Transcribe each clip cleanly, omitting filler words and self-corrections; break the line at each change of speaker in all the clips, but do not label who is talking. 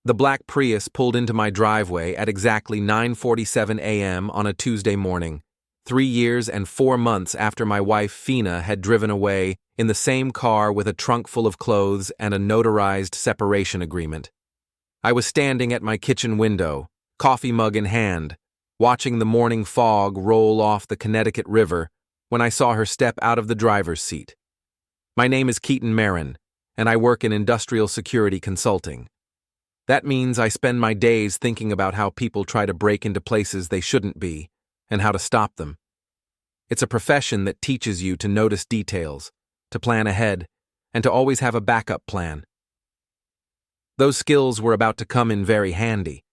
The black Prius pulled into my driveway at exactly 9:47 a.m. on a Tuesday morning, 3 years and 4 months after my wife Fina had driven away in the same car with a trunk full of clothes and a notarized separation agreement. I was standing at my kitchen window, coffee mug in hand, watching the morning fog roll off the Connecticut River when I saw her step out of the driver's seat. My name is Keaton Merren, and I work in industrial security consulting. That means I spend my days thinking about how people try to break into places they shouldn't be, and how to stop them. It's a profession that teaches you to notice details, to plan ahead, and to always have a backup plan. Those skills were about to come in very handy.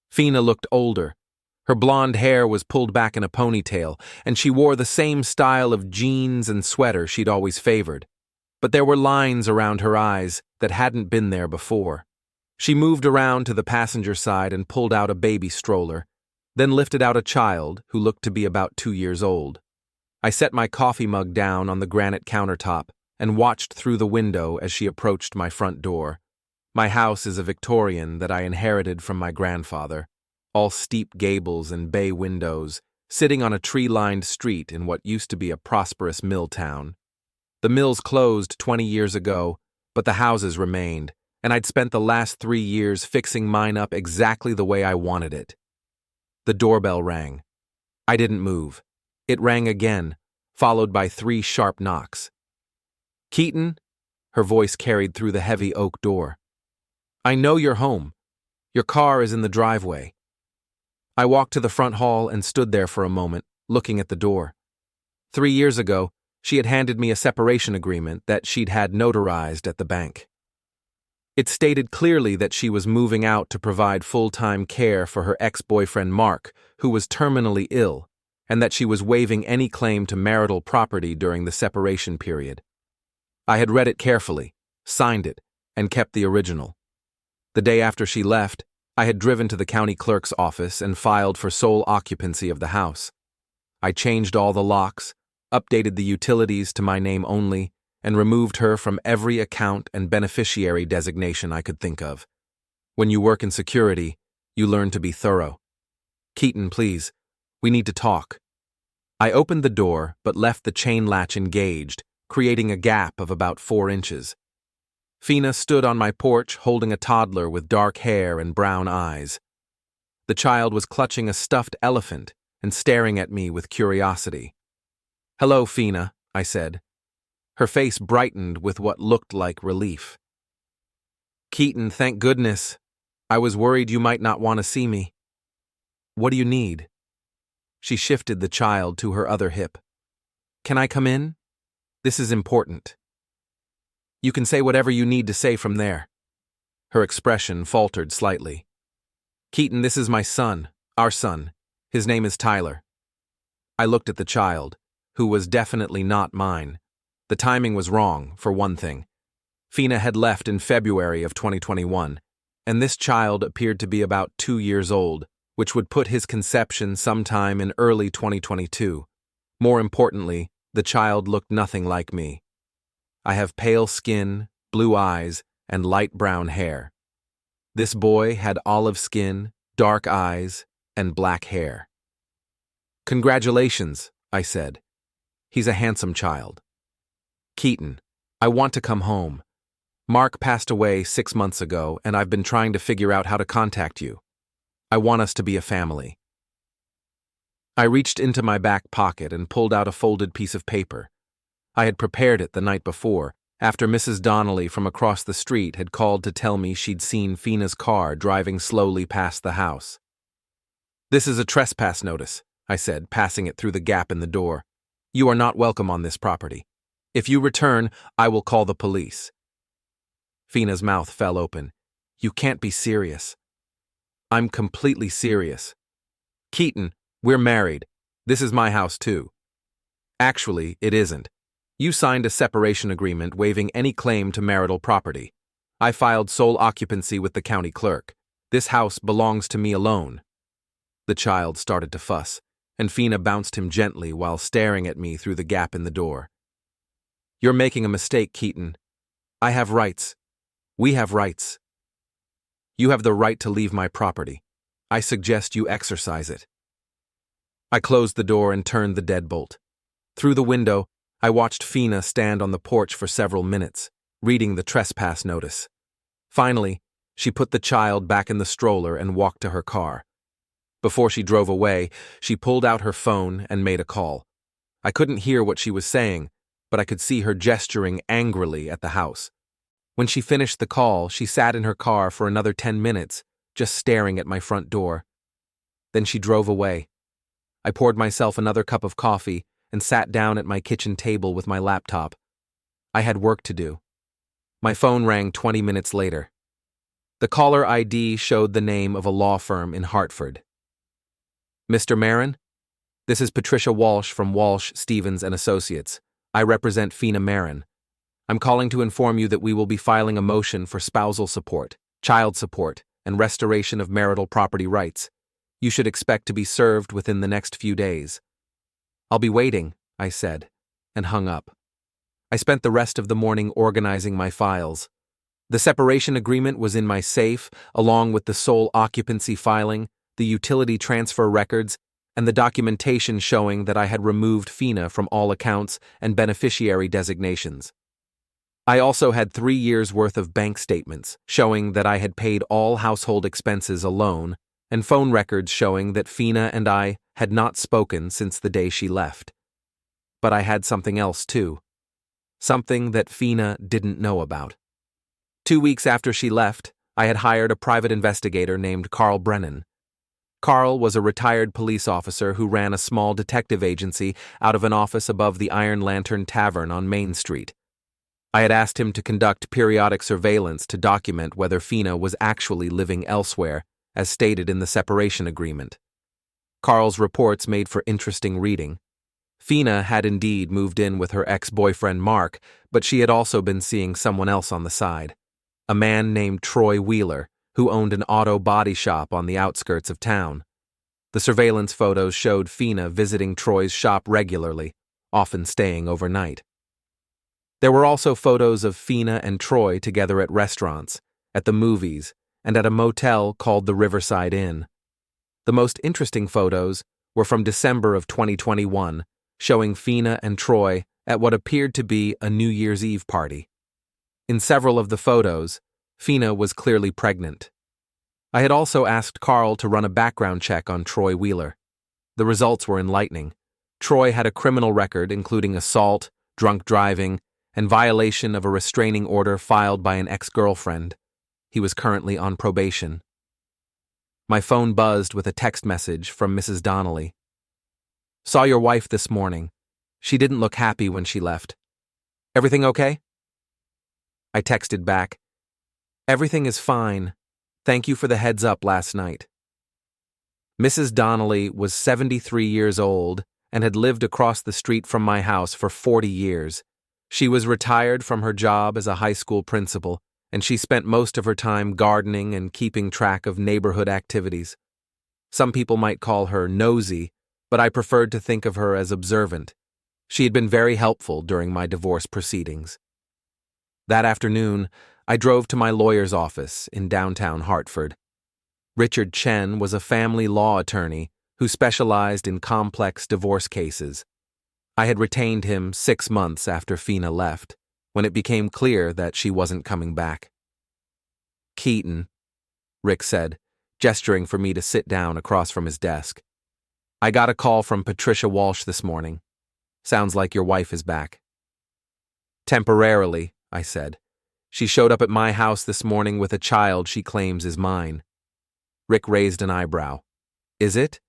Fina looked older. Her blonde hair was pulled back in a ponytail, and she wore the same style of jeans and sweater she'd always favored. But there were lines around her eyes that hadn't been there before. She moved around to the passenger side and pulled out a baby stroller, then lifted out a child who looked to be about 2 years old. I set my coffee mug down on the granite countertop and watched through the window as she approached my front door. My house is a Victorian that I inherited from my grandfather, all steep gables and bay windows, sitting on a tree-lined street in what used to be a prosperous mill town. The mills closed 20 years ago, but the houses remained, and I'd spent the last 3 years fixing mine up exactly the way I wanted it. The doorbell rang. I didn't move. It rang again, followed by 3 sharp knocks. "Keaton?" Her voice carried through the heavy oak door. "I know you're home. Your car is in the driveway." I walked to the front hall and stood there for a moment, looking at the door. 3 years ago, she had handed me a separation agreement that she'd had notarized at the bank. It stated clearly that she was moving out to provide full-time care for her ex-boyfriend Mark, who was terminally ill, and that she was waiving any claim to marital property during the separation period. I had read it carefully, signed it, and kept the original. The day after she left, I had driven to the county clerk's office and filed for sole occupancy of the house. I changed all the locks, updated the utilities to my name only, and removed her from every account and beneficiary designation I could think of. When you work in security, you learn to be thorough. "Keaton, please, we need to talk." I opened the door but left the chain latch engaged, creating a gap of about 4 inches. Fina stood on my porch holding a toddler with dark hair and brown eyes. The child was clutching a stuffed elephant and staring at me with curiosity. "Hello, Fina," I said. Her face brightened with what looked like relief. "Keaton, thank goodness. I was worried you might not want to see me. What do you need?" She shifted the child to her other hip. "Can I come in? This is important." "You can say whatever you need to say from there." Her expression faltered slightly. "Keaton, this is my son, our son. His name is Tyler." I looked at the child, who was definitely not mine. The timing was wrong, for one thing. Fina had left in February of 2021, and this child appeared to be about 2 years old, which would put his conception sometime in early 2022. More importantly, the child looked nothing like me. I have pale skin, blue eyes, and light brown hair. This boy had olive skin, dark eyes, and black hair. "Congratulations," I said. "He's a handsome child." "Keaton, I want to come home. Mark passed away 6 months ago, and I've been trying to figure out how to contact you. I want us to be a family." I reached into my back pocket and pulled out a folded piece of paper. I had prepared it the night before, after Mrs. Donnelly from across the street had called to tell me she'd seen Fina's car driving slowly past the house. "This is a trespass notice," I said, passing it through the gap in the door. "You are not welcome on this property. If you return, I will call the police." Fina's mouth fell open. "You can't be serious." "I'm completely serious. Keaton, we're married. This is my house too." "Actually, it isn't. You signed a separation agreement waiving any claim to marital property. I filed sole occupancy with the county clerk. This house belongs to me alone." The child started to fuss, and Fina bounced him gently while staring at me through the gap in the door. "You're making a mistake, Keaton. I have rights. We have rights." You have the right to leave my property. I suggest you exercise it. I closed the door and turned the deadbolt. Through the window, I watched Fina stand on the porch for several minutes, reading the trespass notice. Finally, she put the child back in the stroller and walked to her car. Before she drove away, she pulled out her phone and made a call. I couldn't hear what she was saying, but I could see her gesturing angrily at the house. When she finished the call, she sat in her car for another 10 minutes, just staring at my front door. Then she drove away. I poured myself another cup of coffee and sat down at my kitchen table with my laptop. I had work to do. My phone rang 20 minutes later. The caller ID showed the name of a law firm in Hartford. Mr. Merren? This is Patricia Walsh from Walsh, Stevens & Associates. I represent Fina Merren. I'm calling to inform you that we will be filing a motion for spousal support, child support, and restoration of marital property rights. You should expect to be served within the next few days. I'll be waiting, I said, and hung up. I spent the rest of the morning organizing my files. The separation agreement was in my safe, along with the sole occupancy filing, the utility transfer records, and the documentation showing that I had removed Fina from all accounts and beneficiary designations. I also had 3 years' worth of bank statements showing that I had paid all household expenses alone, and phone records showing that Fina and I had not spoken since the day she left. But I had something else too. Something that Fina didn't know about. 2 weeks after she left, I had hired a private investigator named Carl Brennan. Carl was a retired police officer who ran a small detective agency out of an office above the Iron Lantern Tavern on Main Street. I had asked him to conduct periodic surveillance to document whether Fina was actually living elsewhere, as stated in the separation agreement. Carl's reports made for interesting reading. Fina had indeed moved in with her ex-boyfriend Mark, but she had also been seeing someone else on the side, a man named Troy Wheeler, who owned an auto body shop on the outskirts of town. The surveillance photos showed Fina visiting Troy's shop regularly, often staying overnight. There were also photos of Fina and Troy together at restaurants, at the movies, and at a motel called the Riverside Inn. The most interesting photos were from December of 2021, showing Fina and Troy at what appeared to be a New Year's Eve party. In several of the photos, Fina was clearly pregnant. I had also asked Carl to run a background check on Troy Wheeler. The results were enlightening. Troy had a criminal record including assault, drunk driving, and violation of a restraining order filed by an ex-girlfriend. He was currently on probation. My phone buzzed with a text message from Mrs. Donnelly. Saw your wife this morning. She didn't look happy when she left. Everything okay? I texted back. Everything is fine. Thank you for the heads up last night. Mrs. Donnelly was 73 years old and had lived across the street from my house for 40 years. She was retired from her job as a high school principal, and she spent most of her time gardening and keeping track of neighborhood activities. Some people might call her nosy, but I preferred to think of her as observant. She had been very helpful during my divorce proceedings. That afternoon, I drove to my lawyer's office in downtown Hartford. Richard Chen was a family law attorney who specialized in complex divorce cases. I had retained him 6 months after Fina left, when it became clear that she wasn't coming back. Keaton, Rick said, gesturing for me to sit down across from his desk. I got a call from Patricia Walsh this morning. Sounds like your wife is back. Temporarily, I said. She showed up at my house this morning with a child she claims is mine. Rick raised an eyebrow. Is it?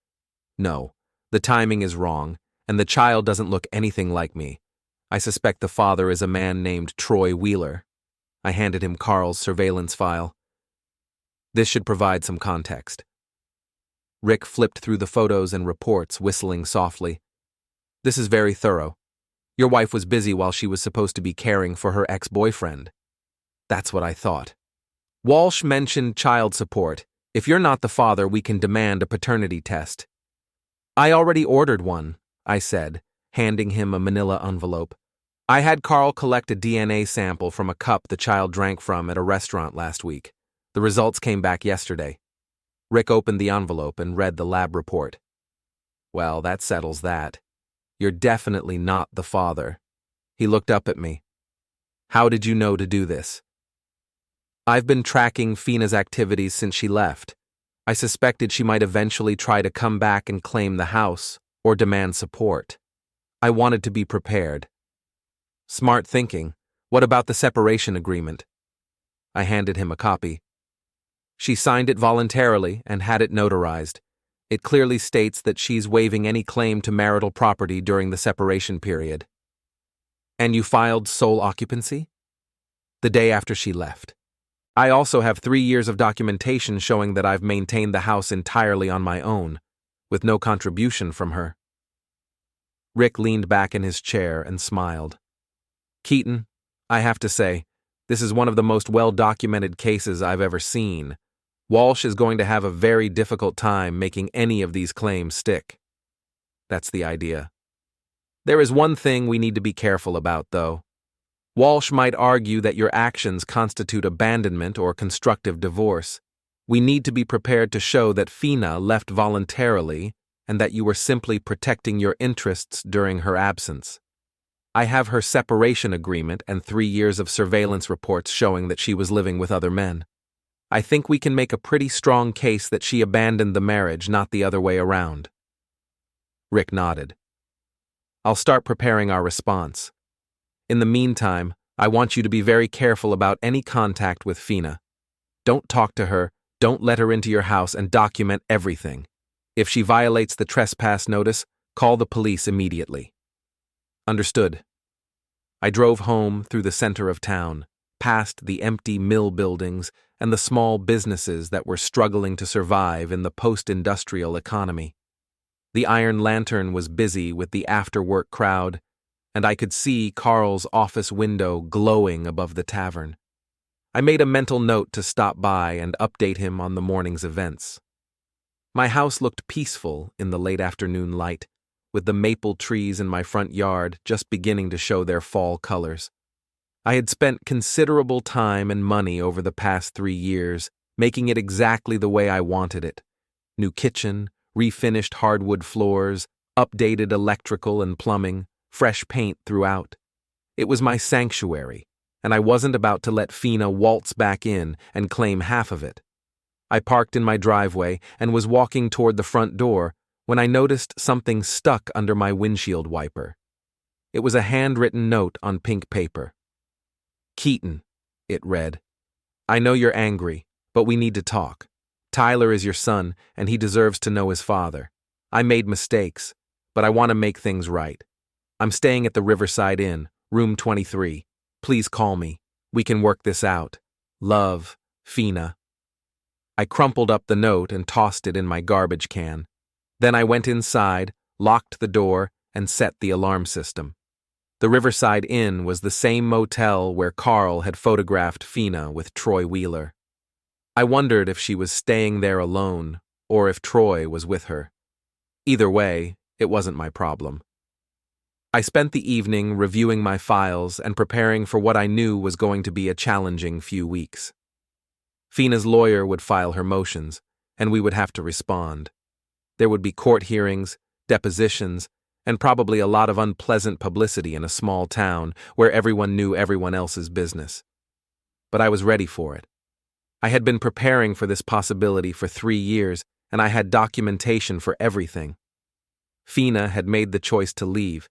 No, the timing is wrong, and the child doesn't look anything like me. I suspect the father is a man named Troy Wheeler. I handed him Carl's surveillance file. This should provide some context. Rick flipped through the photos and reports, whistling softly. This is very thorough. Your wife was busy while she was supposed to be caring for her ex-boyfriend. That's what I thought. Walsh mentioned child support. If you're not the father, we can demand a paternity test. I already ordered one, I said, handing him a manila envelope. I had Carl collect a DNA sample from a cup the child drank from at a restaurant last week. The results came back yesterday. Rick opened the envelope and read the lab report. Well, that settles that. You're definitely not the father. He looked up at me. How did you know to do this? I've been tracking Fina's activities since she left. I suspected she might eventually try to come back and claim the house or demand support. I wanted to be prepared. Smart thinking. What about the separation agreement? I handed him a copy. She signed it voluntarily and had it notarized. It clearly states that she's waiving any claim to marital property during the separation period. And you filed sole occupancy? The day after she left. I also have 3 years of documentation showing that I've maintained the house entirely on my own, with no contribution from her. Rick leaned back in his chair and smiled. Keaton, I have to say, this is one of the most well-documented cases I've ever seen. Walsh is going to have a very difficult time making any of these claims stick. That's the idea. There is one thing we need to be careful about, though. Walsh might argue that your actions constitute abandonment or constructive divorce. We need to be prepared to show that Fina left voluntarily and that you were simply protecting your interests during her absence. I have her separation agreement and 3 years of surveillance reports showing that she was living with other men. I think we can make a pretty strong case that she abandoned the marriage, not the other way around. Rick nodded. I'll start preparing our response. In the meantime, I want you to be very careful about any contact with Fina. Don't talk to her, don't let her into your house, and document everything. If she violates the trespass notice, call the police immediately. Understood. I drove home through the center of town, past the empty mill buildings and the small businesses that were struggling to survive in the post-industrial economy. The Iron Lantern was busy with the after-work crowd, and I could see Carl's office window glowing above the tavern. I made a mental note to stop by and update him on the morning's events. My house looked peaceful in the late afternoon light, with the maple trees in my front yard just beginning to show their fall colors. I had spent considerable time and money over the past 3 years, making it exactly the way I wanted it. New kitchen, refinished hardwood floors, updated electrical and plumbing, fresh paint throughout. It was my sanctuary, and I wasn't about to let Fina waltz back in and claim half of it. I parked in my driveway and was walking toward the front door when I noticed something stuck under my windshield wiper. It was a handwritten note on pink paper. Keaton, it read. I know you're angry, but we need to talk. Tyler is your son, and he deserves to know his father. I made mistakes, but I want to make things right. I'm staying at the Riverside Inn, room 23. Please call me. We can work this out. Love, Fina. I crumpled up the note and tossed it in my garbage can. Then I went inside, locked the door, and set the alarm system. The Riverside Inn was the same motel where Carl had photographed Fina with Troy Wheeler. I wondered if she was staying there alone, or if Troy was with her. Either way, it wasn't my problem. I spent the evening reviewing my files and preparing for what I knew was going to be a challenging few weeks. Fina's lawyer would file her motions, and we would have to respond. There would be court hearings, depositions, and probably a lot of unpleasant publicity in a small town where everyone knew everyone else's business. But I was ready for it. I had been preparing for this possibility for 3 years, and I had documentation for everything. Fina had made the choice to leave,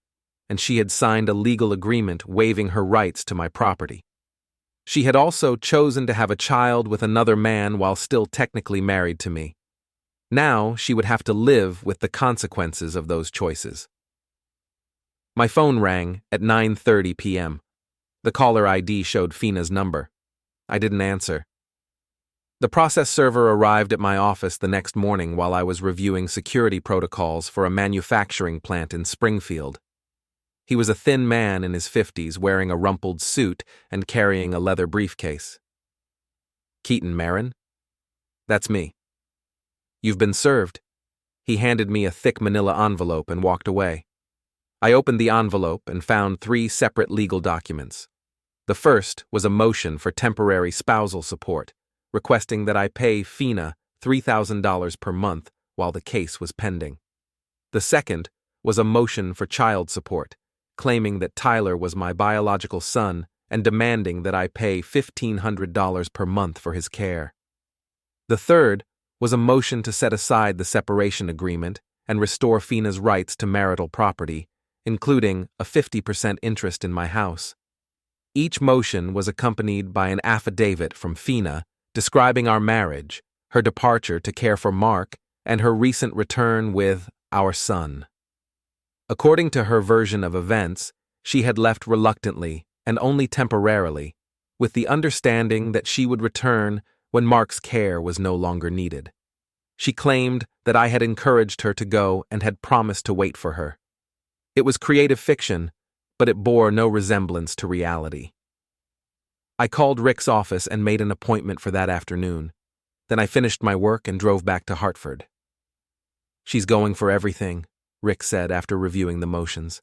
and she had signed a legal agreement waiving her rights to my property. She had also chosen to have a child with another man while still technically married to me. Now she would have to live with the consequences of those choices. My phone rang at 9:30 p.m. The caller ID showed Fina's number. I didn't answer. The process server arrived at my office the next morning while I was reviewing security protocols for a manufacturing plant in Springfield. He was a thin man in his 50s wearing a rumpled suit and carrying a leather briefcase. Keaton Merren? That's me. You've been served. He handed me a thick manila envelope and walked away. I opened the envelope and found 3 separate legal documents. The first was a motion for temporary spousal support, requesting that I pay Fina $3,000 per month while the case was pending. The second was a motion for child support, claiming that Tyler was my biological son and demanding that I pay $1,500 per month for his care. The third was a motion to set aside the separation agreement and restore Fina's rights to marital property, including a 50% interest in my house. Each motion was accompanied by an affidavit from Fina describing our marriage, her departure to care for Mark, and her recent return with our son. According to her version of events, she had left reluctantly and only temporarily, with the understanding that she would return when Mark's care was no longer needed. She claimed that I had encouraged her to go and had promised to wait for her. It was creative fiction, but it bore no resemblance to reality. I called Rick's office and made an appointment for that afternoon. Then I finished my work and drove back to Hartford. "She's going for everything," Rick said after reviewing the motions.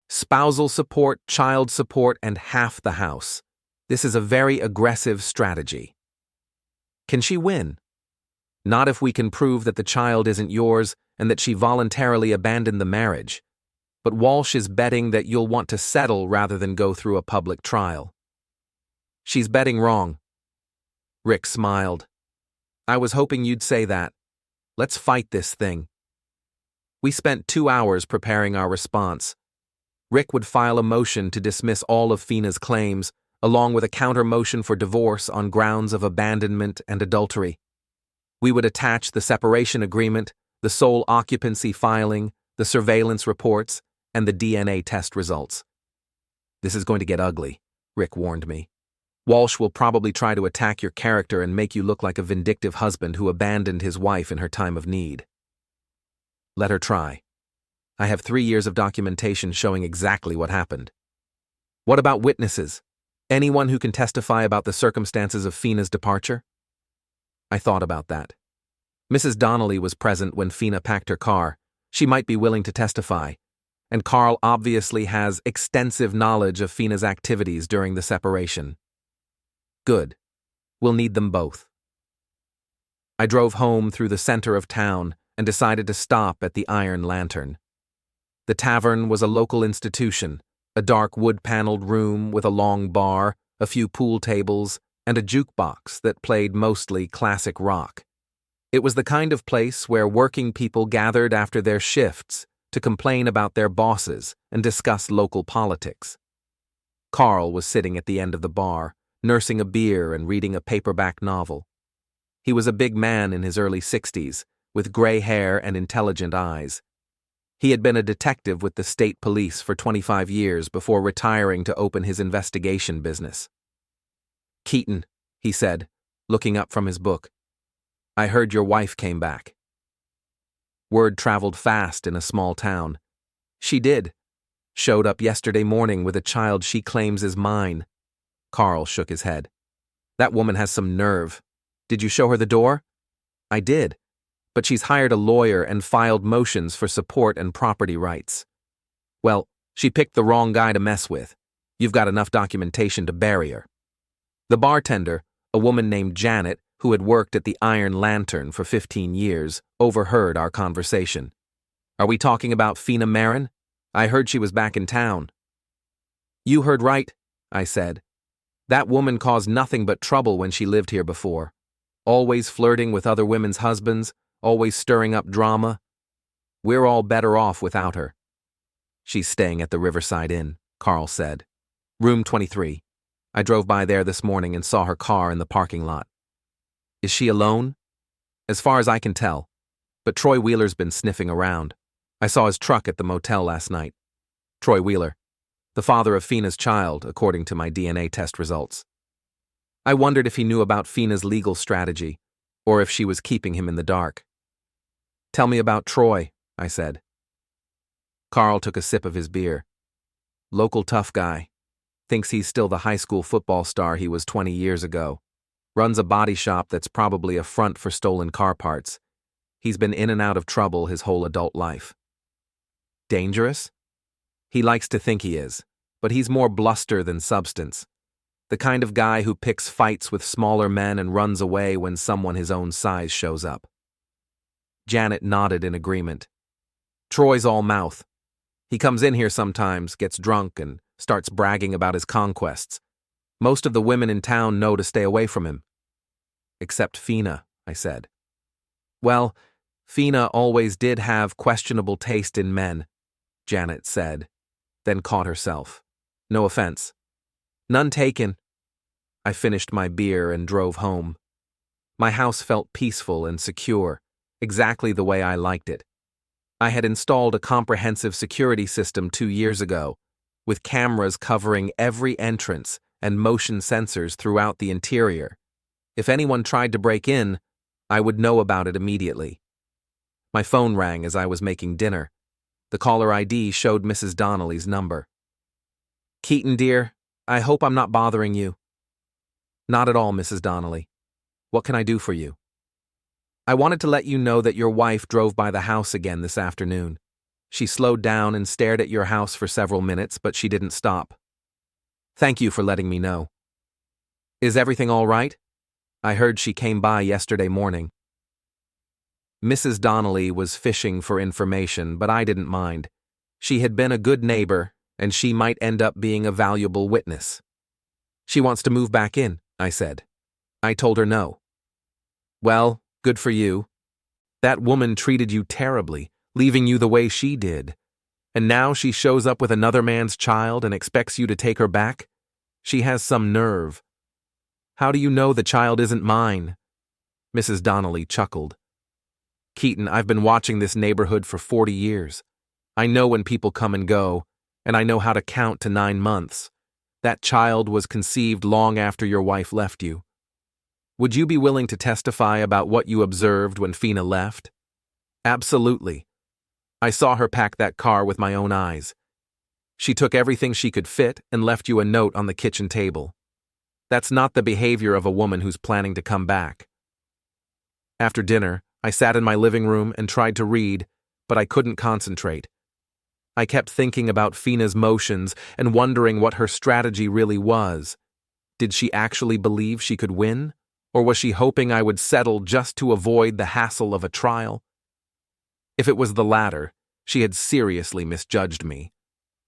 "Spousal support, child support, and half the house. This is a very aggressive strategy." "Can she win?" "Not if we can prove that the child isn't yours and that she voluntarily abandoned the marriage. But Walsh is betting that you'll want to settle rather than go through a public trial." "She's betting wrong." Rick smiled. "I was hoping you'd say that. Let's fight this thing." We spent 2 hours preparing our response. Rick would file a motion to dismiss all of Fina's claims, along with a counter motion for divorce on grounds of abandonment and adultery. We would attach the separation agreement, the sole occupancy filing, the surveillance reports, and the DNA test results. "This is going to get ugly," Rick warned me. "Walsh will probably try to attack your character and make you look like a vindictive husband who abandoned his wife in her time of need." "Let her try. I have 3 years of documentation showing exactly what happened." "What about witnesses? Anyone who can testify about the circumstances of Fina's departure?" I thought about that. Mrs. Donnelly was present when Fina packed her car. She might be willing to testify. And Carl obviously has extensive knowledge of Fina's activities during the separation. Good. We'll need them both. I drove home through the center of town and decided to stop at the Iron Lantern. The tavern was a local institution, a dark wood-paneled room with a long bar, a few pool tables, and a jukebox that played mostly classic rock. It was the kind of place where working people gathered after their shifts to complain about their bosses and discuss local politics. Carl was sitting at the end of the bar, nursing a beer and reading a paperback novel. He was a big man in his early 60s, with gray hair and intelligent eyes. He had been a detective with the state police for 25 years before retiring to open his investigation business. "Keaton," he said, looking up from his book, "I heard your wife came back." Word traveled fast in a small town. "She did. Showed up yesterday morning with a child she claims is mine." Carl shook his head. "That woman has some nerve. Did you show her the door?" "I did. But she's hired a lawyer and filed motions for support and property rights." "Well, she picked the wrong guy to mess with. You've got enough documentation to bury her." The bartender, a woman named Janet, who had worked at the Iron Lantern for 15 years, overheard our conversation. "Are we talking about Keaton Merren? I heard she was back in town." "You heard right," I said. "That woman caused nothing but trouble when she lived here before. Always flirting with other women's husbands, always stirring up drama. We're all better off without her." "She's staying at the Riverside Inn," Carl said. "Room 23. I drove by there this morning and saw her car in the parking lot." "Is she alone?" "As far as I can tell. But Troy Wheeler's been sniffing around. I saw his truck at the motel last night." Troy Wheeler, the father of Fina's child, according to my DNA test results. I wondered if he knew about Fina's legal strategy, or if she was keeping him in the dark. "Tell me about Troy," I said. Carl took a sip of his beer. "Local tough guy. Thinks he's still the high school football star he was 20 years ago. Runs a body shop that's probably a front for stolen car parts. He's been in and out of trouble his whole adult life." "Dangerous?" "He likes to think he is, but he's more bluster than substance. The kind of guy who picks fights with smaller men and runs away when someone his own size shows up. Janet nodded in agreement. Troy's all mouth. He comes in here sometimes, gets drunk, and starts bragging about his conquests. Most of the women in town know to stay away from him. Except Fina, I said. Well, Fina always did have questionable taste in men, Janet said, then caught herself. No offense. None taken. I finished my beer and drove home. My house felt peaceful and secure, exactly the way I liked it. I had installed a comprehensive security system 2 years ago, with cameras covering every entrance and motion sensors throughout the interior. If anyone tried to break in, I would know about it immediately. My phone rang as I was making dinner. The caller ID showed Mrs. Donnelly's number. Keaton, dear, I hope I'm not bothering you. Not at all, Mrs. Donnelly. What can I do for you? I wanted to let you know that your wife drove by the house again this afternoon. She slowed down and stared at your house for several minutes, but she didn't stop. Thank you for letting me know. Is everything all right? I heard she came by yesterday morning. Mrs. Donnelly was fishing for information, but I didn't mind. She had been a good neighbor, and she might end up being a valuable witness. She wants to move back in, I said. I told her no. Well, good for you. That woman treated you terribly, leaving you the way she did. And now she shows up with another man's child and expects you to take her back? She has some nerve. How do you know the child isn't mine? Mrs. Donnelly chuckled. Keaton, I've been watching this neighborhood for 40 years. I know when people come and go, and I know how to count to 9 months. That child was conceived long after your wife left you. Would you be willing to testify about what you observed when Fina left? Absolutely. I saw her pack that car with my own eyes. She took everything she could fit and left you a note on the kitchen table. That's not the behavior of a woman who's planning to come back. After dinner, I sat in my living room and tried to read, but I couldn't concentrate. I kept thinking about Fina's motions and wondering what her strategy really was. Did she actually believe she could win? Or was she hoping I would settle just to avoid the hassle of a trial? If it was the latter, she had seriously misjudged me.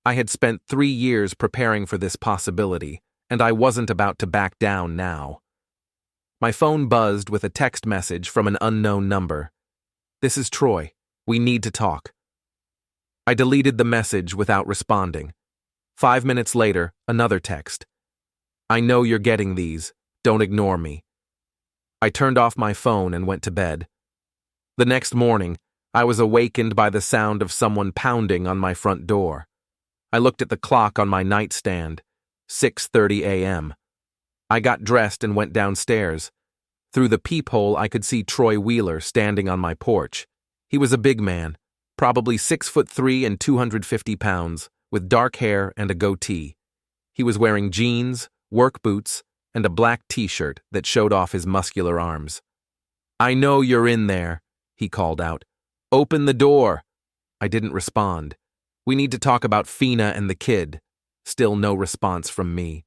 I had spent 3 years preparing for this possibility, and I wasn't about to back down now. My phone buzzed with a text message from an unknown number. This is Troy. We need to talk. I deleted the message without responding. 5 minutes later, another text. I know you're getting these. Don't ignore me. I turned off my phone and went to bed. The next morning, I was awakened by the sound of someone pounding on my front door. I looked at the clock on my nightstand. 6:30 a.m. I got dressed and went downstairs. Through the peephole, I could see Troy Wheeler standing on my porch. He was a big man, probably 6'3" and 250 pounds, with dark hair and a goatee. He was wearing jeans, work boots, and a black t-shirt that showed off his muscular arms. I know you're in there, he called out. Open the door. I didn't respond. We need to talk about Fina and the kid. Still no response from me.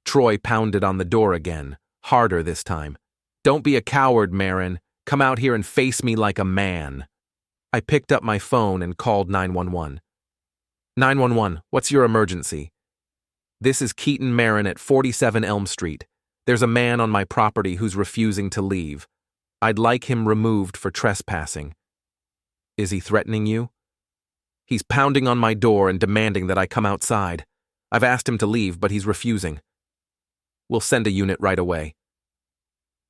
Troy pounded on the door again, harder this time. Don't be a coward, Merren. Come out here and face me like a man. I picked up my phone and called 911. 911, what's your emergency? This is Keaton Merren at 47 Elm Street. There's a man on my property who's refusing to leave. I'd like him removed for trespassing. Is he threatening you? He's pounding on my door and demanding that I come outside. I've asked him to leave, but he's refusing. We'll send a unit right away.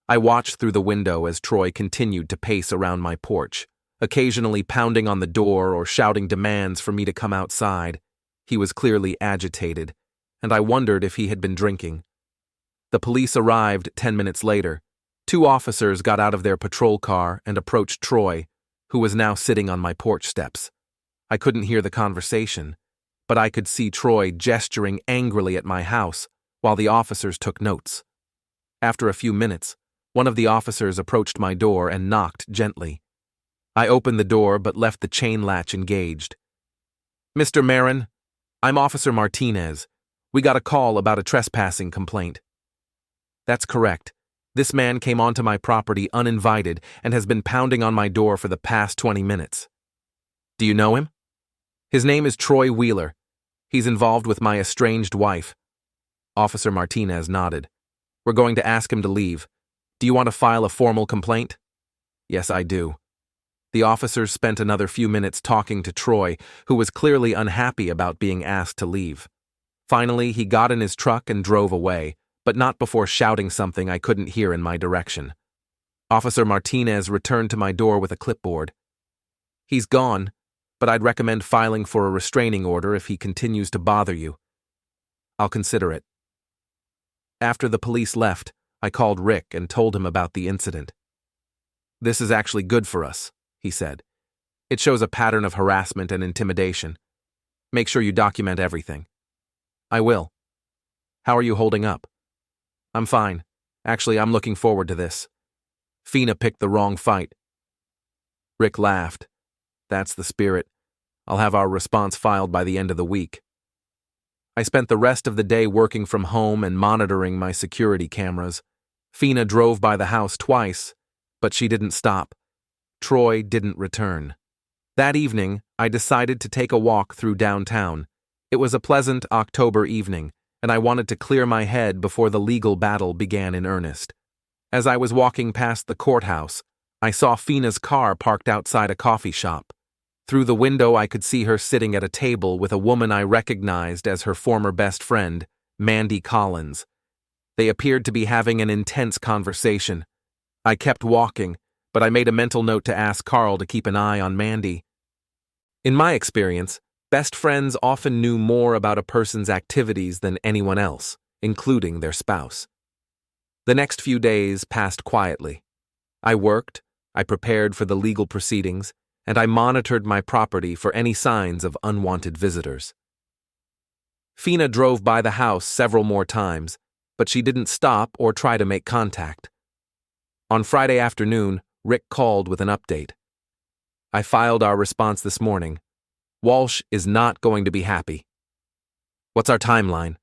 I watched through the window as Troy continued to pace around my porch, occasionally pounding on the door or shouting demands for me to come outside. He was clearly agitated, and I wondered if he had been drinking. The police arrived 10 minutes later. 2 officers got out of their patrol car and approached Troy, who was now sitting on my porch steps. I couldn't hear the conversation, but I could see Troy gesturing angrily at my house while the officers took notes. After a few minutes, one of the officers approached my door and knocked gently. I opened the door but left the chain latch engaged. Mr. Merren, I'm Officer Martinez. We got a call about a trespassing complaint. That's correct. This man came onto my property uninvited and has been pounding on my door for the past 20 minutes. Do you know him? His name is Troy Wheeler. He's involved with my estranged wife. Officer Martinez nodded. We're going to ask him to leave. Do you want to file a formal complaint? Yes, I do. The officers spent another few minutes talking to Troy, who was clearly unhappy about being asked to leave. Finally, he got in his truck and drove away, but not before shouting something I couldn't hear in my direction. Officer Martinez returned to my door with a clipboard. He's gone, but I'd recommend filing for a restraining order if he continues to bother you. I'll consider it. After the police left, I called Rick and told him about the incident. This is actually good for us, he said. It shows a pattern of harassment and intimidation. Make sure you document everything. I will. How are you holding up? I'm fine. Actually, I'm looking forward to this. Fina picked the wrong fight. Rick laughed. That's the spirit. I'll have our response filed by the end of the week. I spent the rest of the day working from home and monitoring my security cameras. Fina drove by the house twice, but she didn't stop. Troy didn't return. That evening, I decided to take a walk through downtown. It was a pleasant October evening, and I wanted to clear my head before the legal battle began in earnest. As I was walking past the courthouse, I saw Fina's car parked outside a coffee shop. Through the window, I could see her sitting at a table with a woman I recognized as her former best friend, Mandy Collins. They appeared to be having an intense conversation. I kept walking, but I made a mental note to ask Carl to keep an eye on Mandy. In my experience, best friends often knew more about a person's activities than anyone else, including their spouse. The next few days passed quietly. I worked, I prepared for the legal proceedings, and I monitored my property for any signs of unwanted visitors. Fina drove by the house several more times, but she didn't stop or try to make contact. On Friday afternoon, Rick called with an update. I filed our response this morning. Walsh is not going to be happy. What's our timeline?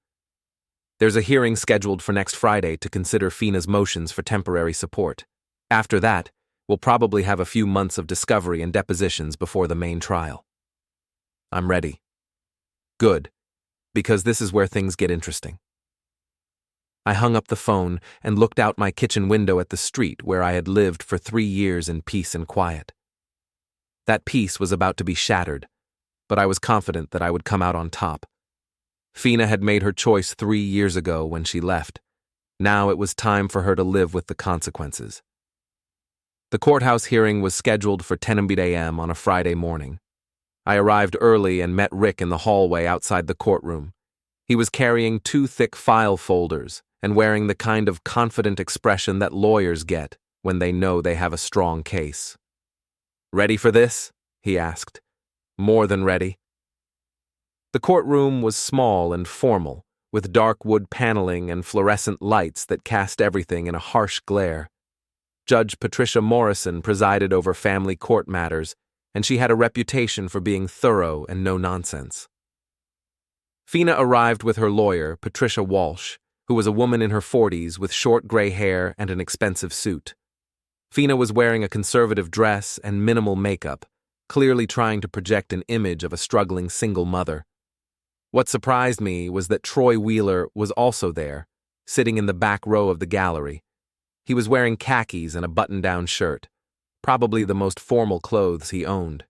There's a hearing scheduled for next Friday to consider Fina's motions for temporary support. After that, we'll probably have a few months of discovery and depositions before the main trial. I'm ready. Good, because this is where things get interesting. I hung up the phone and looked out my kitchen window at the street where I had lived for 3 years in peace and quiet. That peace was about to be shattered, but I was confident that I would come out on top. Fina had made her choice 3 years ago when she left. Now it was time for her to live with the consequences. The courthouse hearing was scheduled for 10 a.m. on a Friday morning. I arrived early and met Rick in the hallway outside the courtroom. He was carrying 2 thick file folders and wearing the kind of confident expression that lawyers get when they know they have a strong case. "Ready for this?" he asked. "More than ready." The courtroom was small and formal, with dark wood paneling and fluorescent lights that cast everything in a harsh glare. Judge Patricia Morrison presided over family court matters, and she had a reputation for being thorough and no-nonsense. Fina arrived with her lawyer, Patricia Walsh, who was a woman in her 40s with short gray hair and an expensive suit. Fina was wearing a conservative dress and minimal makeup, clearly trying to project an image of a struggling single mother. What surprised me was that Troy Wheeler was also there, sitting in the back row of the gallery. He was wearing khakis and a button-down shirt, probably the most formal clothes he owned.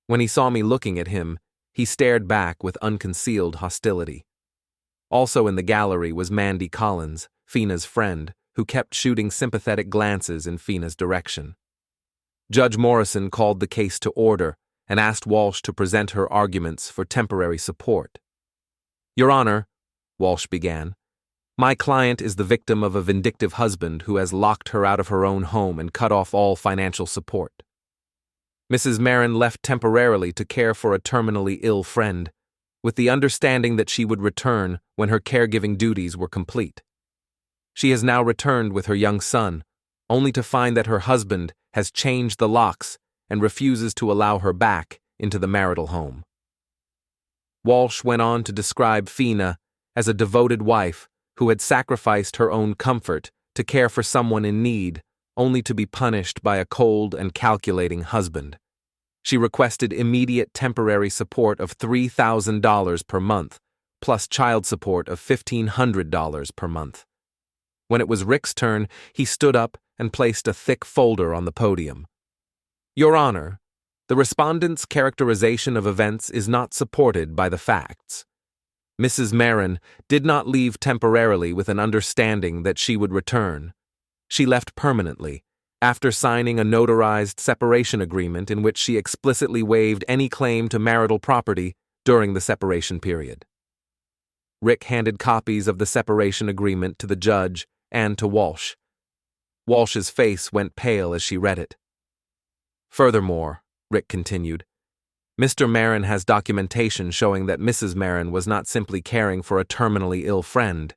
When he saw me looking at him, he stared back with unconcealed hostility. Also in the gallery was Mandy Collins, Fina's friend, who kept shooting sympathetic glances in Fina's direction. Judge Morrison called the case to order and asked Walsh to present her arguments for temporary support. "Your Honor," Walsh began, "my client is the victim of a vindictive husband who has locked her out of her own home and cut off all financial support. Mrs. Merren left temporarily to care for a terminally ill friend, with the understanding that she would return when her caregiving duties were complete. She has now returned with her young son, only to find that her husband has changed the locks and refuses to allow her back into the marital home." Walsh went on to describe Fina as a devoted wife who had sacrificed her own comfort to care for someone in need, only to be punished by a cold and calculating husband. She requested immediate temporary support of $3,000 per month, plus child support of $1,500 per month. When it was Rick's turn, he stood up and placed a thick folder on the podium. Your Honor, the respondent's characterization of events is not supported by the facts. Mrs. Merren did not leave temporarily with an understanding that she would return. She left permanently, after signing a notarized separation agreement in which she explicitly waived any claim to marital property during the separation period. Rick handed copies of the separation agreement to the judge and to Walsh. Walsh's face went pale as she read it. Furthermore, Rick continued, Mr. Merren has documentation showing that Mrs. Merren was not simply caring for a terminally ill friend.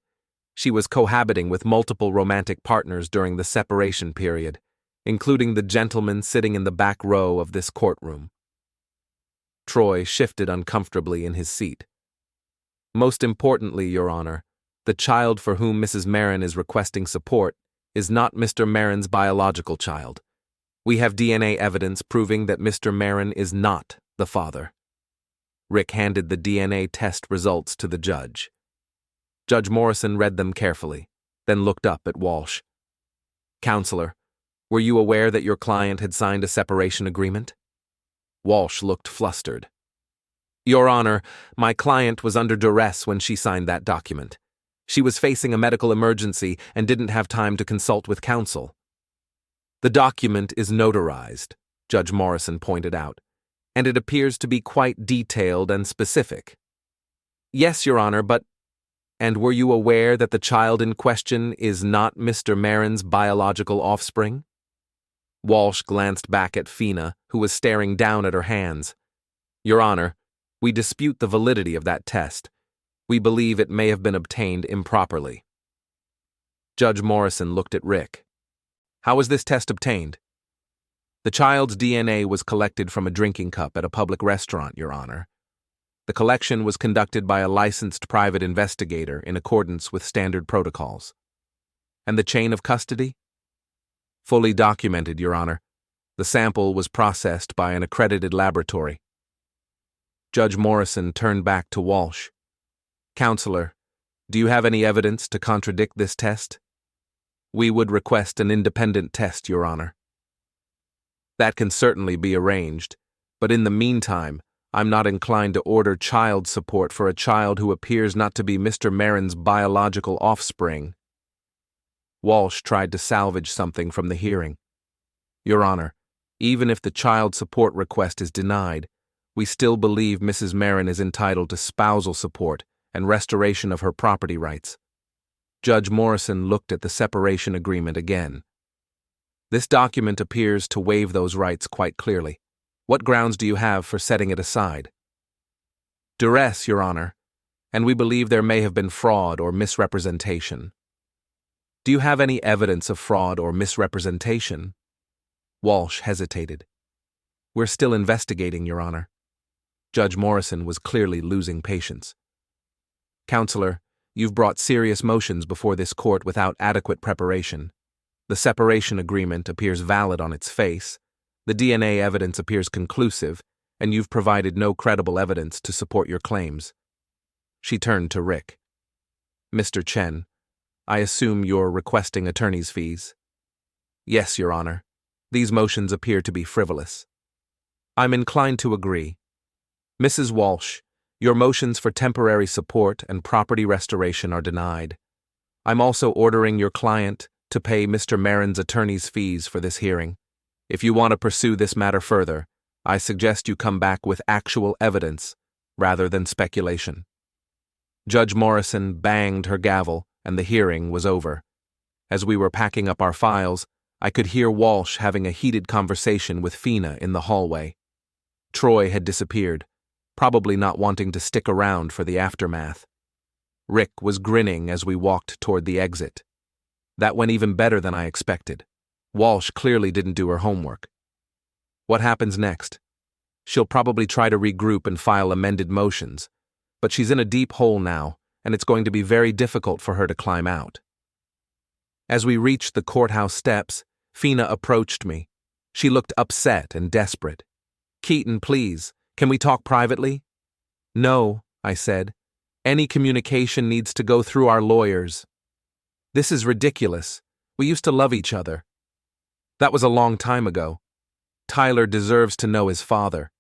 She was cohabiting with multiple romantic partners during the separation period, including the gentleman sitting in the back row of this courtroom. Troy shifted uncomfortably in his seat. Most importantly, Your Honor, the child for whom Mrs. Merren is requesting support is not Mr. Merren's biological child. We have DNA evidence proving that Mr. Merren is not the father. Rick handed the DNA test results to the judge. Judge Morrison read them carefully, then looked up at Walsh. Counselor, were you aware that your client had signed a separation agreement? Walsh looked flustered. Your Honor, my client was under duress when she signed that document. She was facing a medical emergency and didn't have time to consult with counsel. The document is notarized, Judge Morrison pointed out, and it appears to be quite detailed and specific. Yes, Your Honor, but... And were you aware that the child in question is not Mr. Merren's biological offspring? Walsh glanced back at Fina, who was staring down at her hands. Your Honor, we dispute the validity of that test. We believe it may have been obtained improperly. Judge Morrison looked at Rick. How was this test obtained? The child's DNA was collected from a drinking cup at a public restaurant, Your Honor. The collection was conducted by a licensed private investigator in accordance with standard protocols. And the chain of custody? Fully documented, Your Honor. The sample was processed by an accredited laboratory. Judge Morrison turned back to Walsh. Counselor, do you have any evidence to contradict this test? We would request an independent test, Your Honor. That can certainly be arranged, but in the meantime, I'm not inclined to order child support for a child who appears not to be Mr. Merren's biological offspring. Walsh tried to salvage something from the hearing. Your Honor, even if the child support request is denied, we still believe Mrs. Merren is entitled to spousal support and restoration of her property rights. Judge Morrison looked at the separation agreement again. This document appears to waive those rights quite clearly. What grounds do you have for setting it aside? Duress, Your Honor, and we believe there may have been fraud or misrepresentation. Do you have any evidence of fraud or misrepresentation? Walsh hesitated. We're still investigating, Your Honor. Judge Morrison was clearly losing patience. Counselor, you've brought serious motions before this court without adequate preparation. The separation agreement appears valid on its face, the DNA evidence appears conclusive, and you've provided no credible evidence to support your claims. She turned to Rick. Mr. Chen, I assume you're requesting attorney's fees? Yes, Your Honor. These motions appear to be frivolous. I'm inclined to agree. Mrs. Walsh, your motions for temporary support and property restoration are denied. I'm also ordering your client to pay Mr. Merren's attorney's fees for this hearing. If you want to pursue this matter further, I suggest you come back with actual evidence rather than speculation. Judge Morrison banged her gavel, and the hearing was over. As we were packing up our files, I could hear Walsh having a heated conversation with Fina in the hallway. Troy had disappeared, probably not wanting to stick around for the aftermath. Rick was grinning as we walked toward the exit. That went even better than I expected. Walsh clearly didn't do her homework. What happens next? She'll probably try to regroup and file amended motions, but she's in a deep hole now, and it's going to be very difficult for her to climb out. As we reached the courthouse steps, Fina approached me. She looked upset and desperate. "Keaton, please, can we talk privately?" "No," I said. "Any communication needs to go through our lawyers." "This is ridiculous. We used to love each other." "That was a long time ago. Tyler deserves to know his father."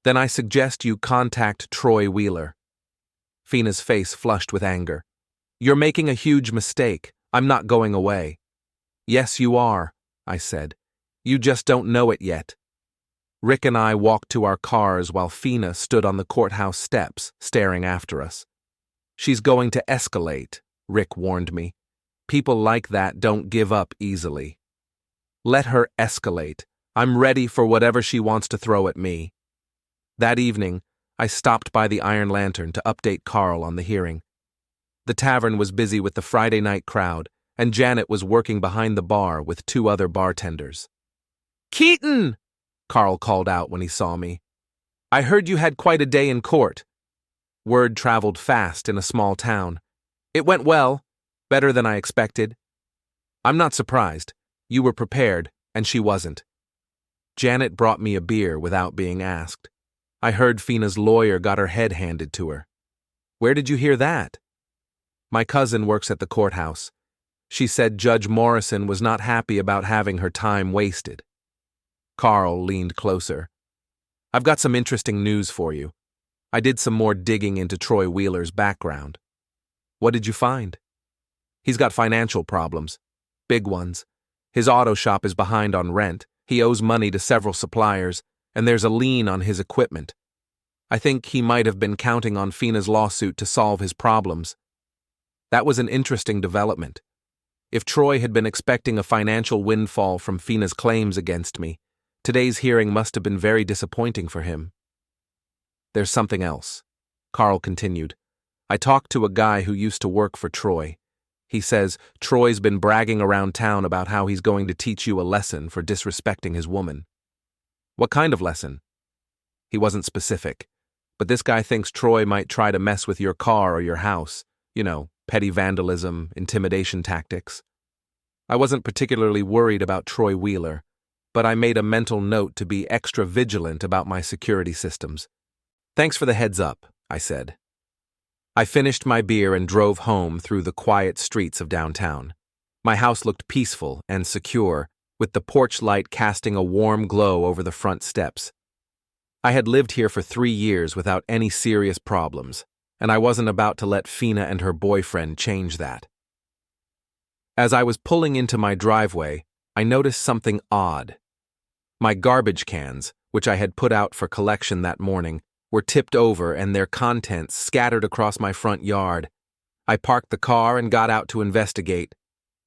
"Then I suggest you contact Troy Wheeler." Fina's face flushed with anger. "You're making a huge mistake. I'm not going away." "Yes, you are," I said. "You just don't know it yet." Rick and I walked to our cars while Fina stood on the courthouse steps, staring after us. "She's going to escalate," Rick warned me. "People like that don't give up easily." "Let her escalate. I'm ready for whatever she wants to throw at me." That evening, I stopped by the Iron Lantern to update Carl on the hearing. The tavern was busy with the Friday night crowd, and Janet was working behind the bar with 2 other bartenders. "Keaton!" Carl called out when he saw me. "I heard you had quite a day in court." Word traveled fast in a small town. "It went well, better than I expected." "I'm not surprised. You were prepared, and she wasn't." Janet brought me a beer without being asked. I heard Fina's lawyer got her head handed to her. "Where did you hear that?" "My cousin works at the courthouse. She said Judge Morrison was not happy about having her time wasted." Carl leaned closer. "I've got some interesting news for you. I did some more digging into Troy Wheeler's background." "What did you find?" "He's got financial problems. Big ones. His auto shop is behind on rent, he owes money to several suppliers, and there's a lien on his equipment. I think he might have been counting on Fina's lawsuit to solve his problems." That was an interesting development. If Troy had been expecting a financial windfall from Fina's claims against me, today's hearing must have been very disappointing for him. "There's something else," Carl continued. "I talked to a guy who used to work for Troy. He says Troy's been bragging around town about how he's going to teach you a lesson for disrespecting his woman." "What kind of lesson?" He wasn't specific, but this guy thinks Troy might try to mess with your car or your house. You know, petty vandalism, intimidation tactics. I wasn't particularly worried about Troy Wheeler, but I made a mental note to be extra vigilant about my security systems. "Thanks for the heads up," I said. I finished my beer and drove home through the quiet streets of downtown. My house looked peaceful and secure, with the porch light casting a warm glow over the front steps. I had lived here for 3 years without any serious problems, and I wasn't about to let Fina and her boyfriend change that. As I was pulling into my driveway, I noticed something odd. My garbage cans, which I had put out for collection that morning, were tipped over and their contents scattered across my front yard. I parked the car and got out to investigate.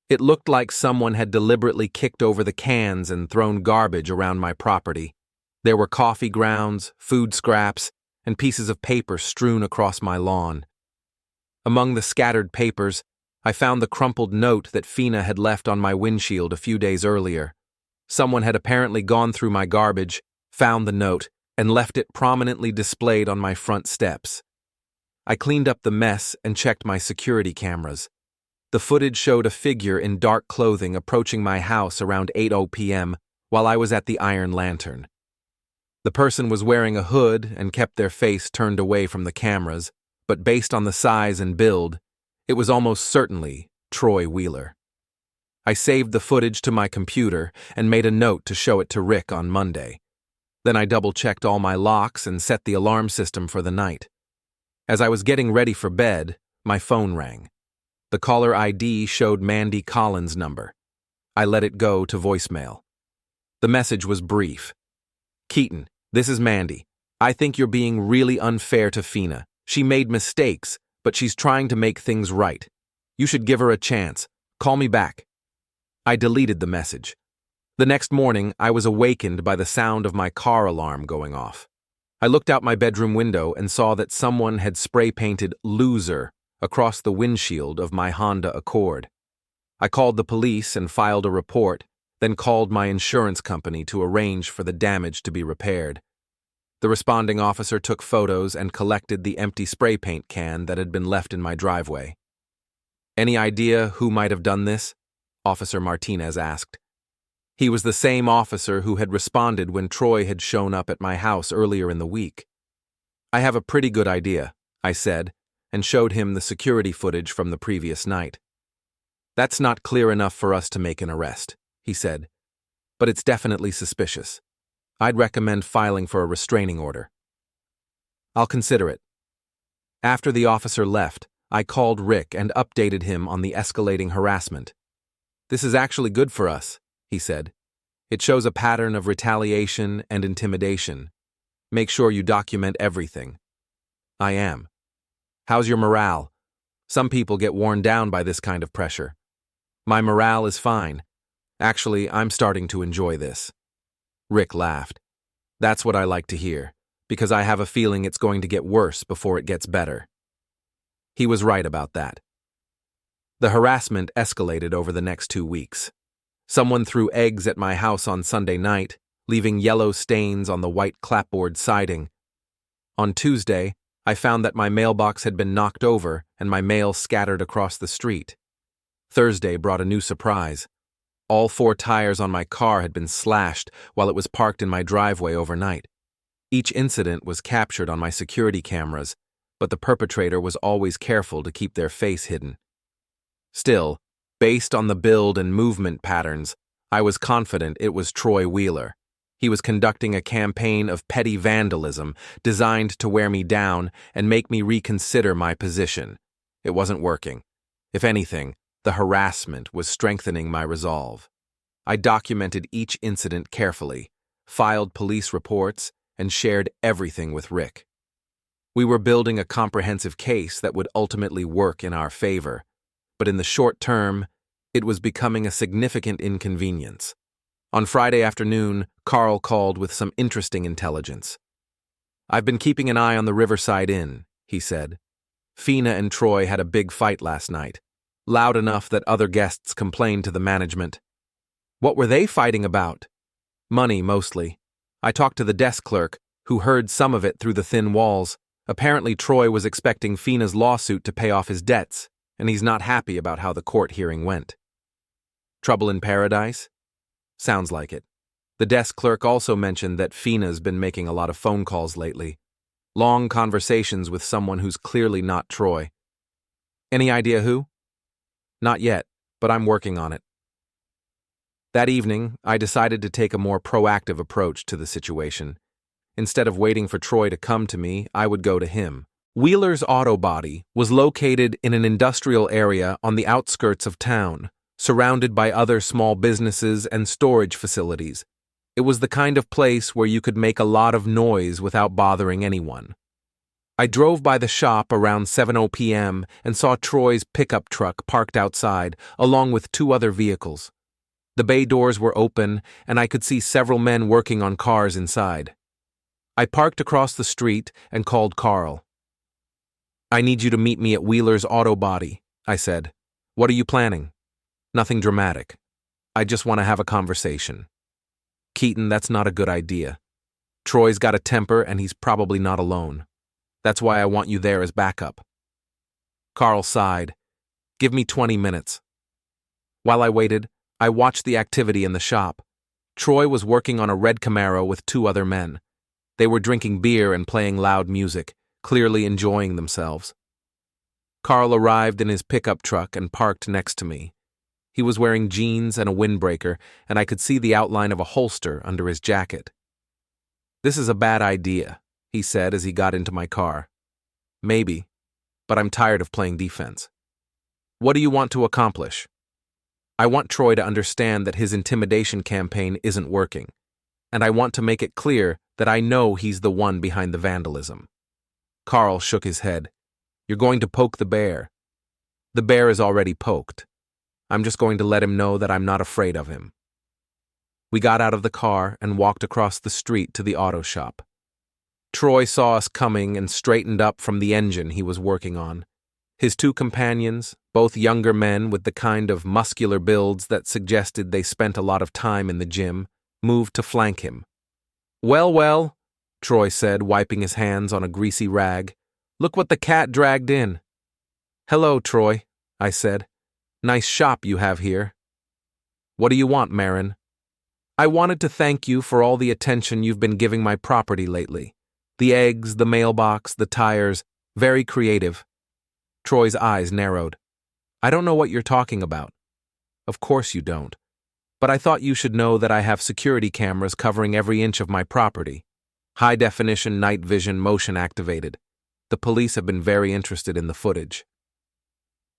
It looked like someone had deliberately kicked over the cans and thrown garbage around my property. There were coffee grounds, food scraps, and pieces of paper strewn across my lawn. Among the scattered papers, I found the crumpled note that Fina had left on my windshield a few days earlier. Someone had apparently gone through my garbage, found the note, and left it prominently displayed on my front steps. I cleaned up the mess and checked my security cameras. The footage showed a figure in dark clothing approaching my house around 8:00 p.m. while I was at the Iron Lantern. The person was wearing a hood and kept their face turned away from the cameras, but based on the size and build, it was almost certainly Troy Wheeler. I saved the footage to my computer and made a note to show it to Rick on Monday. Then I double-checked all my locks and set the alarm system for the night. As I was getting ready for bed, my phone rang. The caller ID showed Mandy Collins' number. I let it go to voicemail. The message was brief. "Keaton, this is Mandy. I think you're being really unfair to Fina. She made mistakes, but she's trying to make things right. You should give her a chance. Call me back." I deleted the message. The next morning, I was awakened by the sound of my car alarm going off. I looked out my bedroom window and saw that someone had spray-painted "Loser" across the windshield of my Honda Accord. I called the police and filed a report, then called my insurance company to arrange for the damage to be repaired. The responding officer took photos and collected the empty spray paint can that had been left in my driveway. "Any idea who might have done this?" Officer Martinez asked. He was the same officer who had responded when Troy had shown up at my house earlier in the week. "I have a pretty good idea," I said, and showed him the security footage from the previous night. "That's not clear enough for us to make an arrest," he said, "but it's definitely suspicious. I'd recommend filing for a restraining order." "I'll consider it." After the officer left, I called Rick and updated him on the escalating harassment. "This is actually good for us," he said. "It shows a pattern of retaliation and intimidation. Make sure you document everything." "I am." "How's your morale? Some people get worn down by this kind of pressure." "My morale is fine. Actually, I'm starting to enjoy this." Rick laughed. "That's what I like to hear, because I have a feeling it's going to get worse before it gets better." He was right about that. The harassment escalated over the next 2 weeks. Someone threw eggs at my house on Sunday night, leaving yellow stains on the white clapboard siding. On Tuesday, I found that my mailbox had been knocked over and my mail scattered across the street. Thursday brought a new surprise. All 4 tires on my car had been slashed while it was parked in my driveway overnight. Each incident was captured on my security cameras, but the perpetrator was always careful to keep their face hidden. Still, based on the build and movement patterns, I was confident it was Troy Wheeler. He was conducting a campaign of petty vandalism designed to wear me down and make me reconsider my position. It wasn't working. If anything, the harassment was strengthening my resolve. I documented each incident carefully, filed police reports, and shared everything with Rick. We were building a comprehensive case that would ultimately work in our favor, but in the short term, it was becoming a significant inconvenience. On Friday afternoon, Carl called with some interesting intelligence. "I've been keeping an eye on the Riverside Inn," he said. "Fina and Troy had a big fight last night, loud enough that other guests complained to the management." "What were they fighting about?" "Money, mostly. I talked to the desk clerk, who heard some of it through the thin walls. Apparently Troy was expecting Fina's lawsuit to pay off his debts, and he's not happy about how the court hearing went." "Trouble in paradise?" "Sounds like it." The desk clerk also mentioned that Fina's been making a lot of phone calls lately. Long conversations with someone who's clearly not Troy. "Any idea who?" "Not yet, but I'm working on it." That evening, I decided to take a more proactive approach to the situation. Instead of waiting for Troy to come to me, I would go to him. Wheeler's Auto Body was located in an industrial area on the outskirts of town, surrounded by other small businesses and storage facilities. It was the kind of place where you could make a lot of noise without bothering anyone. I drove by the shop around 7:00 p.m. and saw Troy's pickup truck parked outside, along with 2 other vehicles. The bay doors were open, and I could see several men working on cars inside. I parked across the street and called Carl. "I need you to meet me at Wheeler's Auto Body," I said. "What are you planning?" "Nothing dramatic. I just want to have a conversation." "Keaton, that's not a good idea. Troy's got a temper and he's probably not alone. That's why I want you there as backup." Carl sighed. "Give me 20 minutes. While I waited, I watched the activity in the shop. Troy was working on a red Camaro with 2 other men. They were drinking beer and playing loud music, clearly enjoying themselves. Carl arrived in his pickup truck and parked next to me. He was wearing jeans and a windbreaker, and I could see the outline of a holster under his jacket. "This is a bad idea," he said as he got into my car. "Maybe, but I'm tired of playing defense." "What do you want to accomplish?" "I want Troy to understand that his intimidation campaign isn't working, and I want to make it clear that I know he's the one behind the vandalism." Carl shook his head. "You're going to poke the bear." "The bear is already poked. I'm just going to let him know that I'm not afraid of him." We got out of the car and walked across the street to the auto shop. Troy saw us coming and straightened up from the engine he was working on. His 2 companions, both younger men with the kind of muscular builds that suggested they spent a lot of time in the gym, moved to flank him. Well, Troy said, wiping his hands on a greasy rag. Look what the cat dragged in. Hello, Troy, I said. Nice shop you have here. What do you want, Merren? I wanted to thank you for all the attention you've been giving my property lately. The eggs, the mailbox, the tires, very creative. Troy's eyes narrowed. I don't know what you're talking about. Of course you don't. But I thought you should know that I have security cameras covering every inch of my property. High-definition night vision motion activated. The police have been very interested in the footage.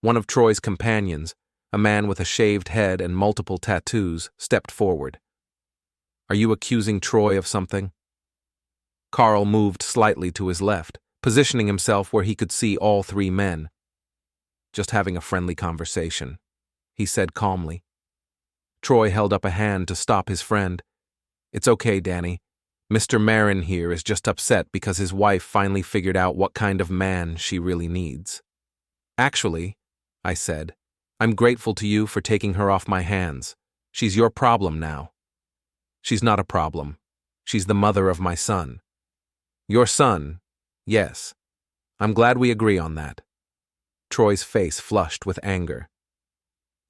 One of Troy's companions, a man with a shaved head and multiple tattoos, stepped forward. Are you accusing Troy of something? Carl moved slightly to his left, positioning himself where he could see all three men. Just having a friendly conversation, he said calmly. Troy held up a hand to stop his friend. It's okay, Danny. Mr. Merren here is just upset because his wife finally figured out what kind of man she really needs. Actually, I said, I'm grateful to you for taking her off my hands. She's your problem now. She's not a problem. She's the mother of my son. Your son, yes. I'm glad we agree on that. Troy's face flushed with anger.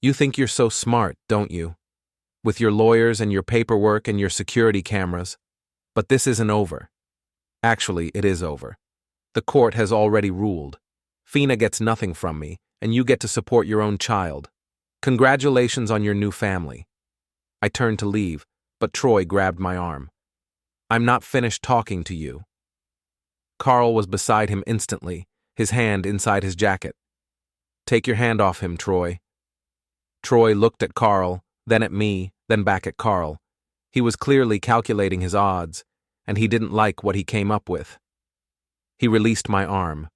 You think you're so smart, don't you? With your lawyers and your paperwork and your security cameras. But this isn't over. Actually, it is over. The court has already ruled. Fina gets nothing from me, and you get to support your own child. Congratulations on your new family. I turned to leave, but Troy grabbed my arm. I'm not finished talking to you. Carl was beside him instantly, his hand inside his jacket. Take your hand off him, Troy. Troy looked at Carl, then at me, then back at Carl. He was clearly calculating his odds, and he didn't like what he came up with. He released my arm.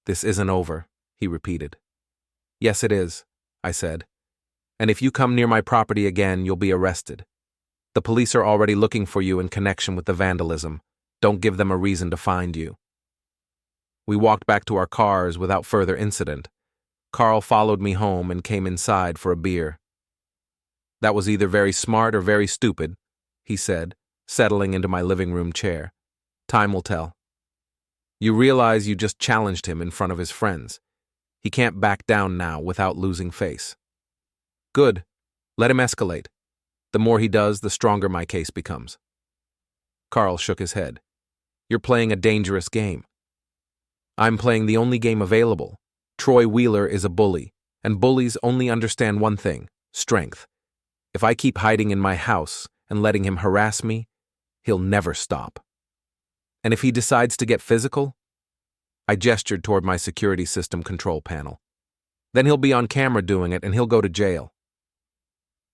This isn't over, he repeated. Yes, it is, I said. And if you come near my property again, you'll be arrested. The police are already looking for you in connection with the vandalism. Don't give them a reason to find you. We walked back to our cars without further incident. Carl followed me home and came inside for a beer. That was either very smart or very stupid, he said, settling into my living room chair. Time will tell. You realize you just challenged him in front of his friends. He can't back down now without losing face. Good. Let him escalate. The more he does, the stronger my case becomes. Carl shook his head. You're playing a dangerous game. I'm playing the only game available. Troy Wheeler is a bully, and bullies only understand one thing, strength. If I keep hiding in my house and letting him harass me, he'll never stop. And if he decides to get physical, I gestured toward my security system control panel. Then he'll be on camera doing it and he'll go to jail.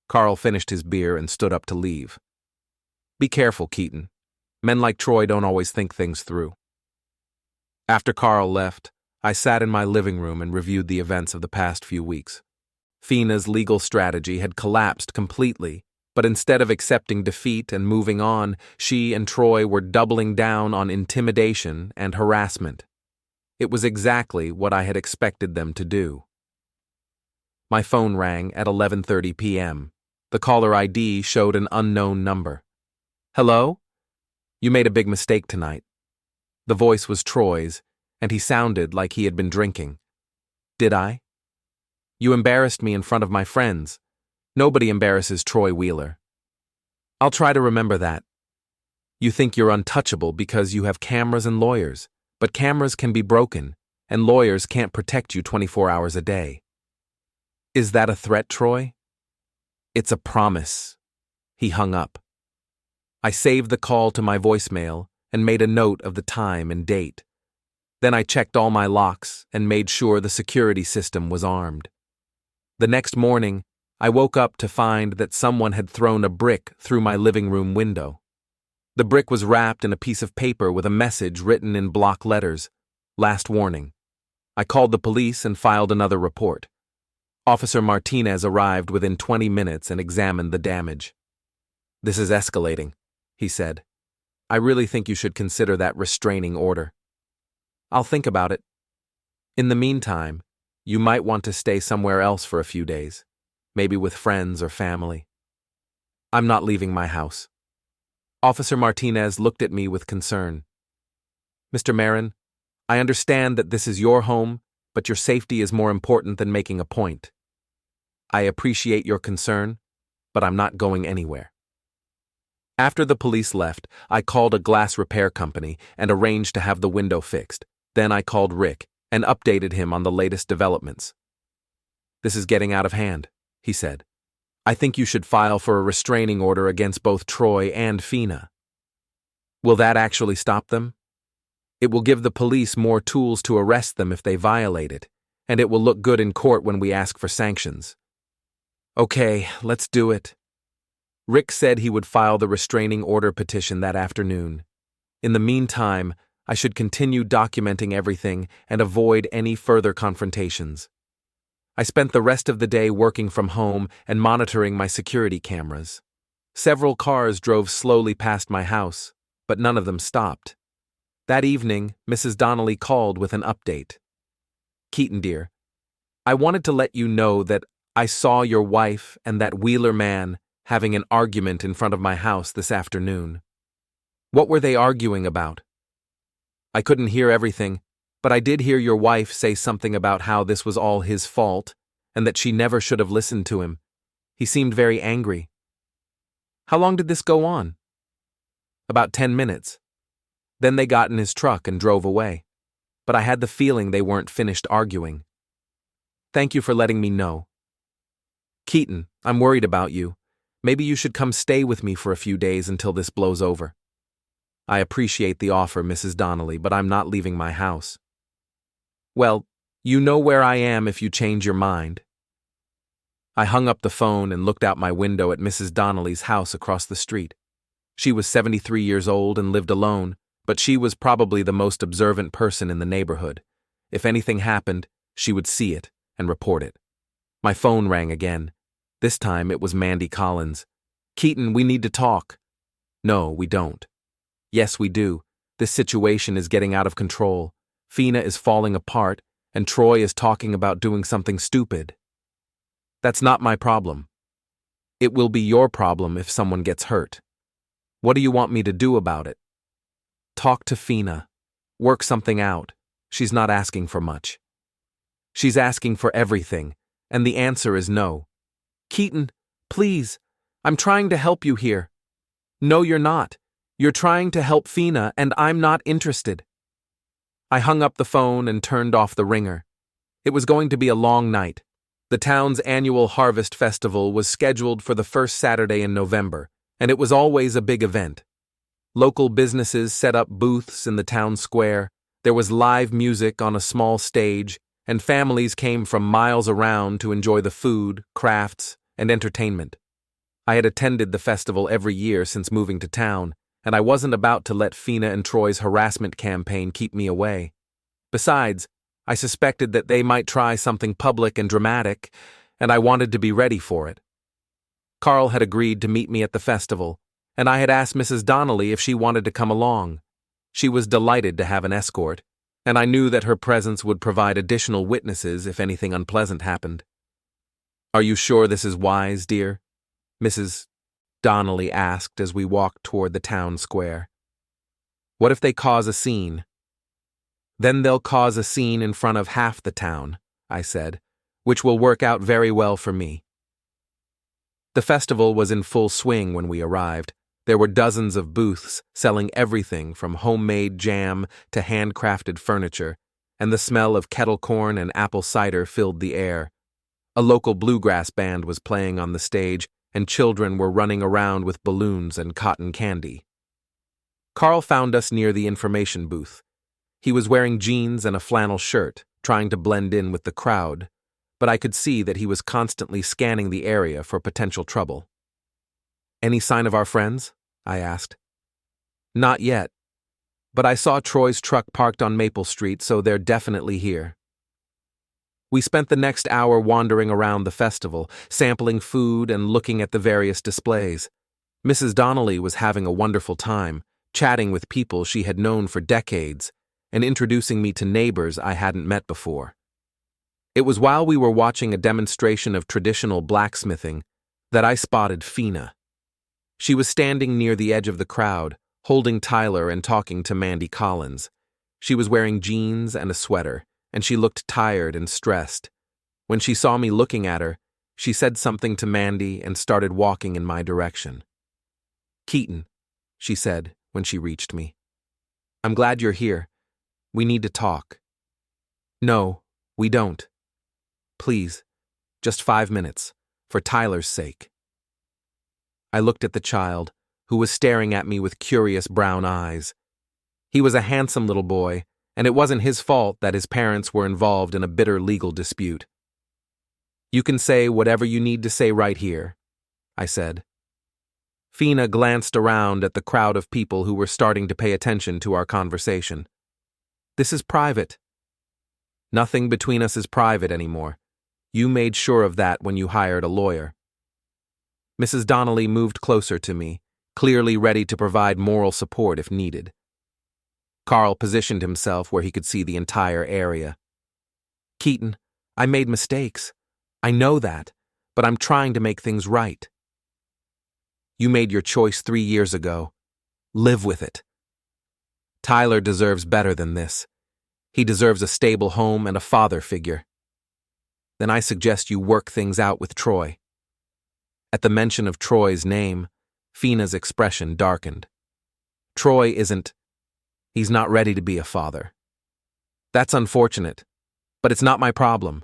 Carl finished his beer and stood up to leave. Be careful, Keaton. Men like Troy don't always think things through. After Carl left, I sat in my living room and reviewed the events of the past few weeks. Fina's legal strategy had collapsed completely, but instead of accepting defeat and moving on, she and Troy were doubling down on intimidation and harassment. It was exactly what I had expected them to do. My phone rang at 11:30 p.m. The caller ID showed an unknown number. Hello? You made a big mistake tonight. The voice was Troy's, and he sounded like he had been drinking. Did I? You embarrassed me in front of my friends. Nobody embarrasses Troy Wheeler. I'll try to remember that. You think you're untouchable because you have cameras and lawyers, but cameras can be broken, and lawyers can't protect you 24 hours a day. Is that a threat, Troy? It's a promise. He hung up. I saved the call to my voicemail and made a note of the time and date. Then I checked all my locks and made sure the security system was armed. The next morning, I woke up to find that someone had thrown a brick through my living room window. The brick was wrapped in a piece of paper with a message written in block letters. Last warning. I called the police and filed another report. Officer Martinez arrived within 20 minutes and examined the damage. This is escalating, he said. I really think you should consider that restraining order. I'll think about it. In the meantime, you might want to stay somewhere else for a few days, maybe with friends or family. I'm not leaving my house. Officer Martinez looked at me with concern. Mr. Merren, I understand that this is your home, but your safety is more important than making a point. I appreciate your concern, but I'm not going anywhere. After the police left, I called a glass repair company and arranged to have the window fixed. Then I called Rick and updated him on the latest developments. This is getting out of hand, he said. I think you should file for a restraining order against both Troy and Fina. Will that actually stop them? It will give the police more tools to arrest them if they violate it, and it will look good in court when we ask for sanctions. Okay, let's do it. Rick said he would file the restraining order petition that afternoon. In the meantime, I should continue documenting everything and avoid any further confrontations. I spent the rest of the day working from home and monitoring my security cameras. Several cars drove slowly past my house, but none of them stopped. That evening, Mrs. Donnelly called with an update. Keaton, dear, I wanted to let you know that I saw your wife and that Wheeler man having an argument in front of my house this afternoon. What were they arguing about? I couldn't hear everything, but I did hear your wife say something about how this was all his fault and that she never should have listened to him. He seemed very angry. How long did this go on? About 10 minutes. Then they got in his truck and drove away, but I had the feeling they weren't finished arguing. Thank you for letting me know. Keaton, I'm worried about you. Maybe you should come stay with me for a few days until this blows over. I appreciate the offer, Mrs. Donnelly, but I'm not leaving my house. Well, you know where I am if you change your mind. I hung up the phone and looked out my window at Mrs. Donnelly's house across the street. She was 73 years old and lived alone, but she was probably the most observant person in the neighborhood. If anything happened, she would see it and report it. My phone rang again. This time it was Mandy Collins. Keaton, we need to talk. No, we don't. Yes, we do. This situation is getting out of control. Fina is falling apart, and Troy is talking about doing something stupid. That's not my problem. It will be your problem if someone gets hurt. What do you want me to do about it? Talk to Fina. Work something out. She's not asking for much. She's asking for everything, and the answer is no. Keaton, please, I'm trying to help you here. No, you're not. You're trying to help Fina, and I'm not interested. I hung up the phone and turned off the ringer. It was going to be a long night. The town's annual harvest festival was scheduled for the first Saturday in November, and it was always a big event. Local businesses set up booths in the town square. There was live music on a small stage, and families came from miles around to enjoy the food, crafts, and entertainment. I had attended the festival every year since moving to town, and I wasn't about to let Fina and Troy's harassment campaign keep me away. Besides, I suspected that they might try something public and dramatic, and I wanted to be ready for it. Carl had agreed to meet me at the festival, and I had asked Mrs. Donnelly if she wanted to come along. She was delighted to have an escort, and I knew that her presence would provide additional witnesses if anything unpleasant happened. Are you sure this is wise, dear? Mrs. Donnelly asked as we walked toward the town square. What if they cause a scene? Then they'll cause a scene in front of half the town, I said, which will work out very well for me. The festival was in full swing when we arrived. There were dozens of booths selling everything from homemade jam to handcrafted furniture, and the smell of kettle corn and apple cider filled the air. A local bluegrass band was playing on the stage, and children were running around with balloons and cotton candy. Carl found us near the information booth. He was wearing jeans and a flannel shirt, trying to blend in with the crowd, but I could see that he was constantly scanning the area for potential trouble. Any sign of our friends? I asked. Not yet, but I saw Troy's truck parked on Maple Street, so they're definitely here. We spent the next hour wandering around the festival, sampling food and looking at the various displays. Mrs. Donnelly was having a wonderful time, chatting with people she had known for decades, and introducing me to neighbors I hadn't met before. It was while we were watching a demonstration of traditional blacksmithing that I spotted Fina. She was standing near the edge of the crowd, holding Tyler and talking to Mandy Collins. She was wearing jeans and a sweater, and she looked tired and stressed. When she saw me looking at her, she said something to Mandy and started walking in my direction. "Keaton," she said when she reached me. "I'm glad you're here. We need to talk." "No, we don't. Please, just 5 minutes, for Tyler's sake." I looked at the child, who was staring at me with curious brown eyes. He was a handsome little boy, and it wasn't his fault that his parents were involved in a bitter legal dispute. "You can say whatever you need to say right here," I said. Fina glanced around at the crowd of people who were starting to pay attention to our conversation. "This is private." "Nothing between us is private anymore. You made sure of that when you hired a lawyer." Mrs. Donnelly moved closer to me, clearly ready to provide moral support if needed. Carl positioned himself where he could see the entire area. "Keaton, I made mistakes. I know that, but I'm trying to make things right." "You made your choice 3 years ago. Live with it. Tyler deserves better than this. He deserves a stable home and a father figure. Then I suggest you work things out with Troy." At the mention of Troy's name, Fina's expression darkened. "Troy he's not ready to be a father." "That's unfortunate, but it's not my problem.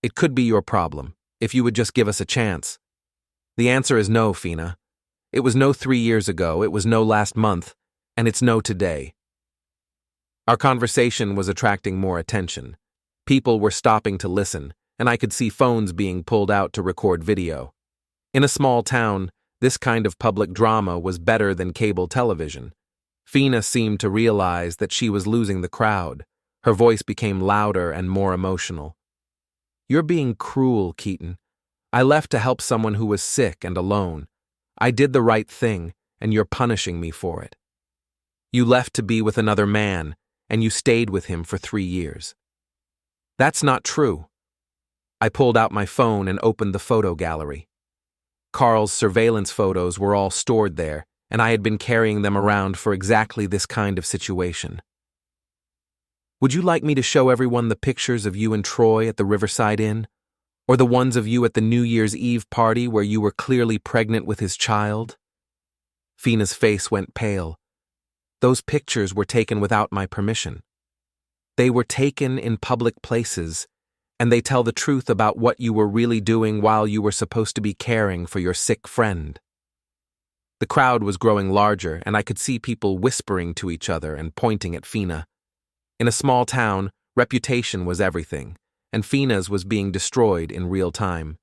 It could be your problem, if you would just give us a chance." "The answer is no, Fina. It was no 3 years ago, it was no last month, and it's no today." Our conversation was attracting more attention. People were stopping to listen, and I could see phones being pulled out to record video. In a small town, this kind of public drama was better than cable television. Fina seemed to realize that she was losing the crowd. Her voice became louder and more emotional. "You're being cruel, Keaton. I left to help someone who was sick and alone. I did the right thing, and you're punishing me for it. You left to be with another man, and you stayed with him for 3 years." "That's not true." I pulled out my phone and opened the photo gallery. Carl's surveillance photos were all stored there, and I had been carrying them around for exactly this kind of situation. "Would you like me to show everyone the pictures of you and Troy at the Riverside Inn? Or the ones of you at the New Year's Eve party where you were clearly pregnant with his child?" Fina's face went pale. "Those pictures were taken without my permission. They were taken in public places, and they tell the truth about what you were really doing while you were supposed to be caring for your sick friend." The crowd was growing larger, and I could see people whispering to each other and pointing at Fina. In a small town, reputation was everything, and Fina's was being destroyed in real time.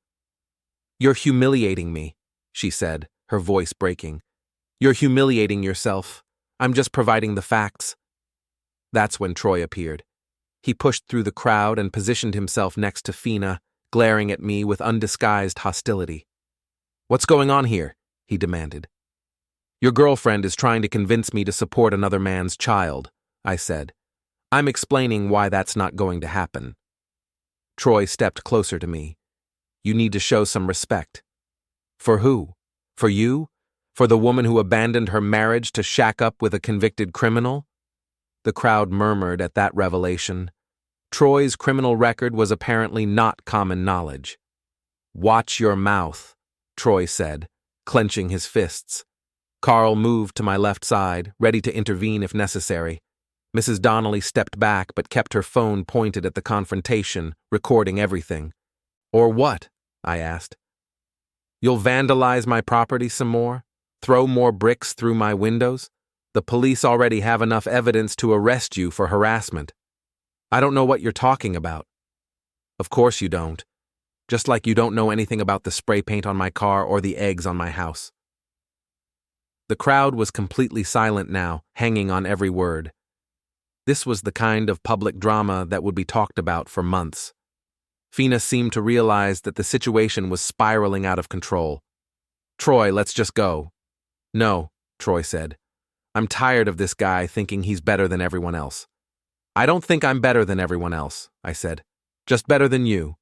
"You're humiliating me," she said, her voice breaking. "You're humiliating yourself. I'm just providing the facts." That's when Troy appeared. He pushed through the crowd and positioned himself next to Fina, glaring at me with undisguised hostility. "What's going on here?" he demanded. "Your girlfriend is trying to convince me to support another man's child," I said. "I'm explaining why that's not going to happen." Troy stepped closer to me. "You need to show some respect." "For who? For you? For the woman who abandoned her marriage to shack up with a convicted criminal?" The crowd murmured at that revelation. Troy's criminal record was apparently not common knowledge. "Watch your mouth," Troy said, clenching his fists. Carl moved to my left side, ready to intervene if necessary. Mrs. Donnelly stepped back but kept her phone pointed at the confrontation, recording everything. "Or what?" I asked. "You'll vandalize my property some more? Throw more bricks through my windows? The police already have enough evidence to arrest you for harassment." "I don't know what you're talking about." "Of course you don't. Just like you don't know anything about the spray paint on my car or the eggs on my house." The crowd was completely silent now, hanging on every word. This was the kind of public drama that would be talked about for months. Fina seemed to realize that the situation was spiraling out of control. "Troy, let's just go." "No," Troy said. "I'm tired of this guy thinking he's better than everyone else." "I don't think I'm better than everyone else," I said. "Just better than you."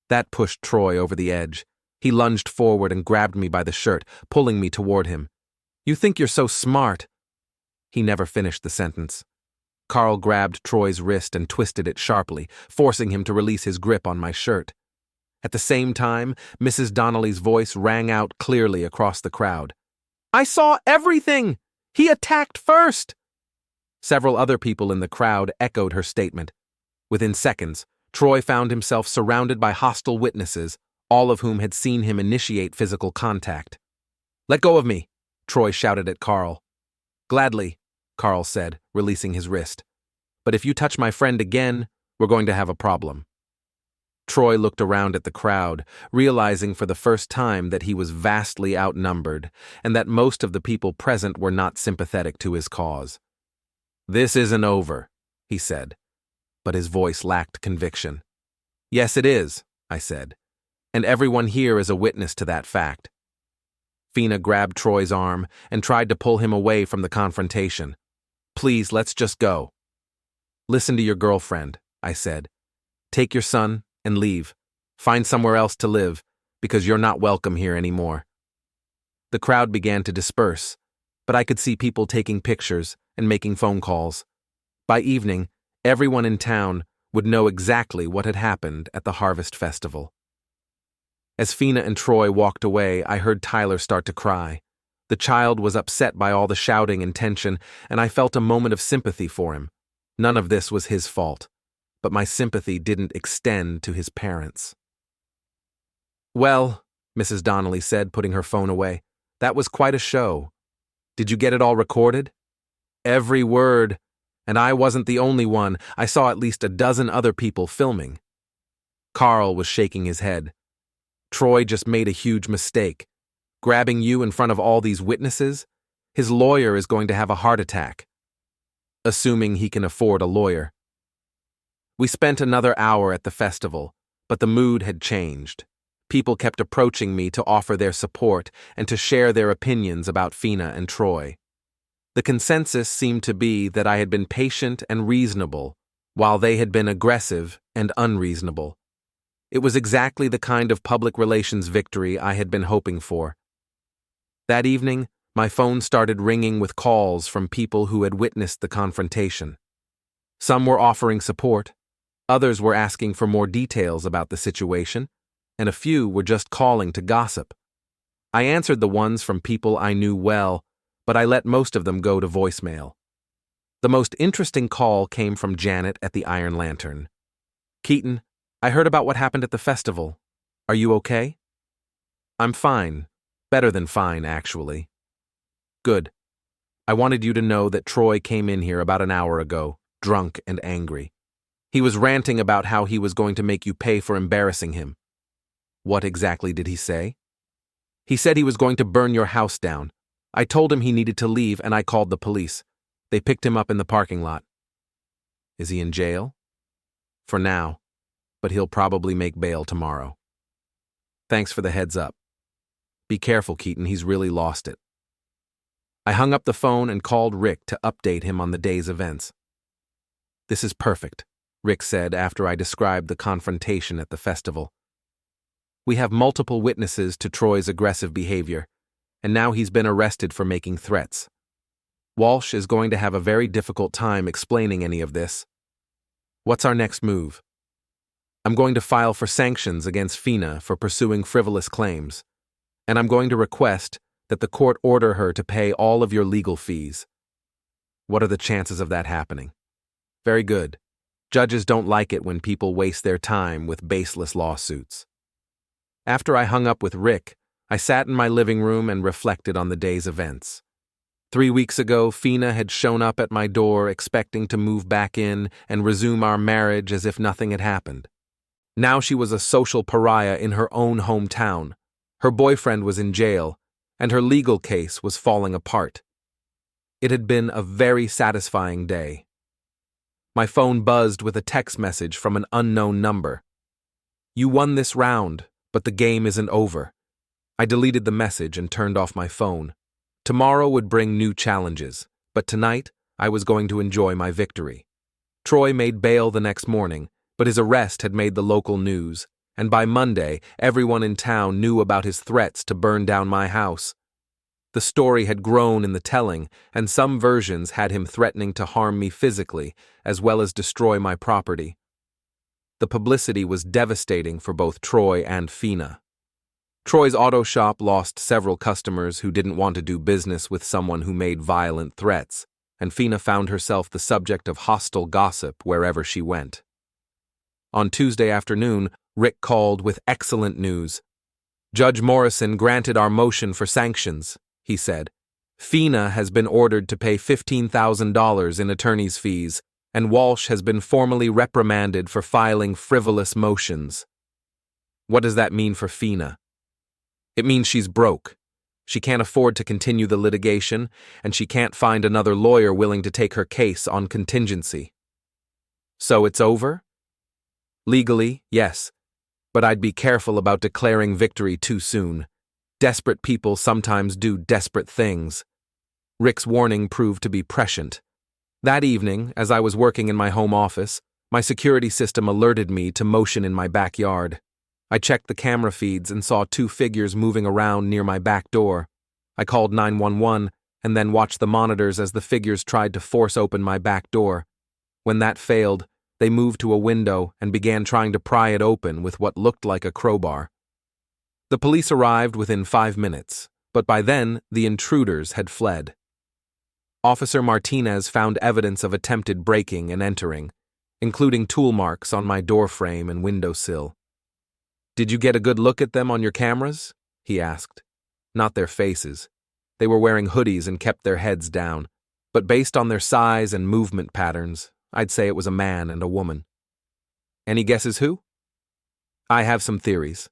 That pushed Troy over the edge. He lunged forward and grabbed me by the shirt, pulling me toward him. "You think you're so smart." He never finished the sentence. Carl grabbed Troy's wrist and twisted it sharply, forcing him to release his grip on my shirt. At the same time, Mrs. Donnelly's voice rang out clearly across the crowd. "I saw everything! He attacked first!" Several other people in the crowd echoed her statement. Within seconds, Troy found himself surrounded by hostile witnesses, all of whom had seen him initiate physical contact. "Let go of me," Troy shouted at Carl. "Gladly," Carl said, releasing his wrist. "But if you touch my friend again, we're going to have a problem." Troy looked around at the crowd, realizing for the first time that he was vastly outnumbered and that most of the people present were not sympathetic to his cause. "This isn't over," he said, but his voice lacked conviction. "Yes, it is," I said, "and everyone here is a witness to that fact." Fina grabbed Troy's arm and tried to pull him away from the confrontation. "Please, let's just go." "Listen to your girlfriend," I said. "Take your son and leave. Find somewhere else to live, because you're not welcome here anymore." The crowd began to disperse, but I could see people taking pictures and making phone calls. By evening, everyone in town would know exactly what had happened at the Harvest Festival. As Fina and Troy walked away, I heard Tyler start to cry. The child was upset by all the shouting and tension, and I felt a moment of sympathy for him. None of this was his fault, but my sympathy didn't extend to his parents. "Well," Mrs. Donnelly said, putting her phone away, "that was quite a show. Did you get it all recorded?" "Every word. And I wasn't the only one. I saw at least a dozen other people filming." Carl was shaking his head. "Troy just made a huge mistake. Grabbing you in front of all these witnesses? His lawyer is going to have a heart attack." Assuming he can afford a lawyer. We spent another hour at the festival, but the mood had changed. People kept approaching me to offer their support and to share their opinions about Fina and Troy. The consensus seemed to be that I had been patient and reasonable, while they had been aggressive and unreasonable. It was exactly the kind of public relations victory I had been hoping for. That evening, my phone started ringing with calls from people who had witnessed the confrontation. Some were offering support, others were asking for more details about the situation, and a few were just calling to gossip. I answered the ones from people I knew well, but I let most of them go to voicemail. The most interesting call came from Janet at the Iron Lantern. "Keaton, I heard about what happened at the festival. Are you okay?" "I'm fine. Better than fine, actually." "Good. I wanted you to know that Troy came in here about an hour ago, drunk and angry. He was ranting about how he was going to make you pay for embarrassing him." "What exactly did he say?" "He said he was going to burn your house down. I told him he needed to leave and I called the police. They picked him up in the parking lot." "Is he in jail?" "For now, but he'll probably make bail tomorrow." "Thanks for the heads up. Be careful, Keaton, he's really lost it." I hung up the phone and called Rick to update him on the day's events. "This is perfect," Rick said after I described the confrontation at the festival. "We have multiple witnesses to Troy's aggressive behavior, and now he's been arrested for making threats. Walsh is going to have a very difficult time explaining any of this. What's our next move?" "I'm going to file for sanctions against Fina for pursuing frivolous claims, and I'm going to request that the court order her to pay all of your legal fees." "What are the chances of that happening?" "Very good. Judges don't like it when people waste their time with baseless lawsuits." After I hung up with Rick, I sat in my living room and reflected on the day's events. 3 weeks ago, Fina had shown up at my door expecting to move back in and resume our marriage as if nothing had happened. Now she was a social pariah in her own hometown. Her boyfriend was in jail, and her legal case was falling apart. It had been a very satisfying day. My phone buzzed with a text message from an unknown number. "You won this round, but the game isn't over." I deleted the message and turned off my phone. Tomorrow would bring new challenges, but tonight I was going to enjoy my victory. Troy made bail the next morning, but his arrest had made the local news, and by Monday, everyone in town knew about his threats to burn down my house. The story had grown in the telling, and some versions had him threatening to harm me physically, as well as destroy my property. The publicity was devastating for both Troy and Fina. Troy's auto shop lost several customers who didn't want to do business with someone who made violent threats, and Fina found herself the subject of hostile gossip wherever she went. On Tuesday afternoon, Rick called with excellent news. "Judge Morrison granted our motion for sanctions," he said. "Fina has been ordered to pay $15,000 in attorney's fees, and Walsh has been formally reprimanded for filing frivolous motions." What does that mean for Fina? It means she's broke. She can't afford to continue the litigation, and she can't find another lawyer willing to take her case on contingency. So it's over? Legally, yes, but I'd be careful about declaring victory too soon. Desperate people sometimes do desperate things. Rick's warning proved to be prescient. That evening, as I was working in my home office, my security system alerted me to motion in my backyard. I checked the camera feeds and saw two figures moving around near my back door. I called 911 and then watched the monitors as the figures tried to force open my back door. When that failed, they moved to a window and began trying to pry it open with what looked like a crowbar. The police arrived within 5 minutes, but by then the intruders had fled. Officer Martinez found evidence of attempted breaking and entering, including tool marks on my doorframe and windowsill. "Did you get a good look at them on your cameras?" he asked. Not their faces. They were wearing hoodies and kept their heads down, but based on their size and movement patterns, I'd say it was a man and a woman. Any guesses who? I have some theories.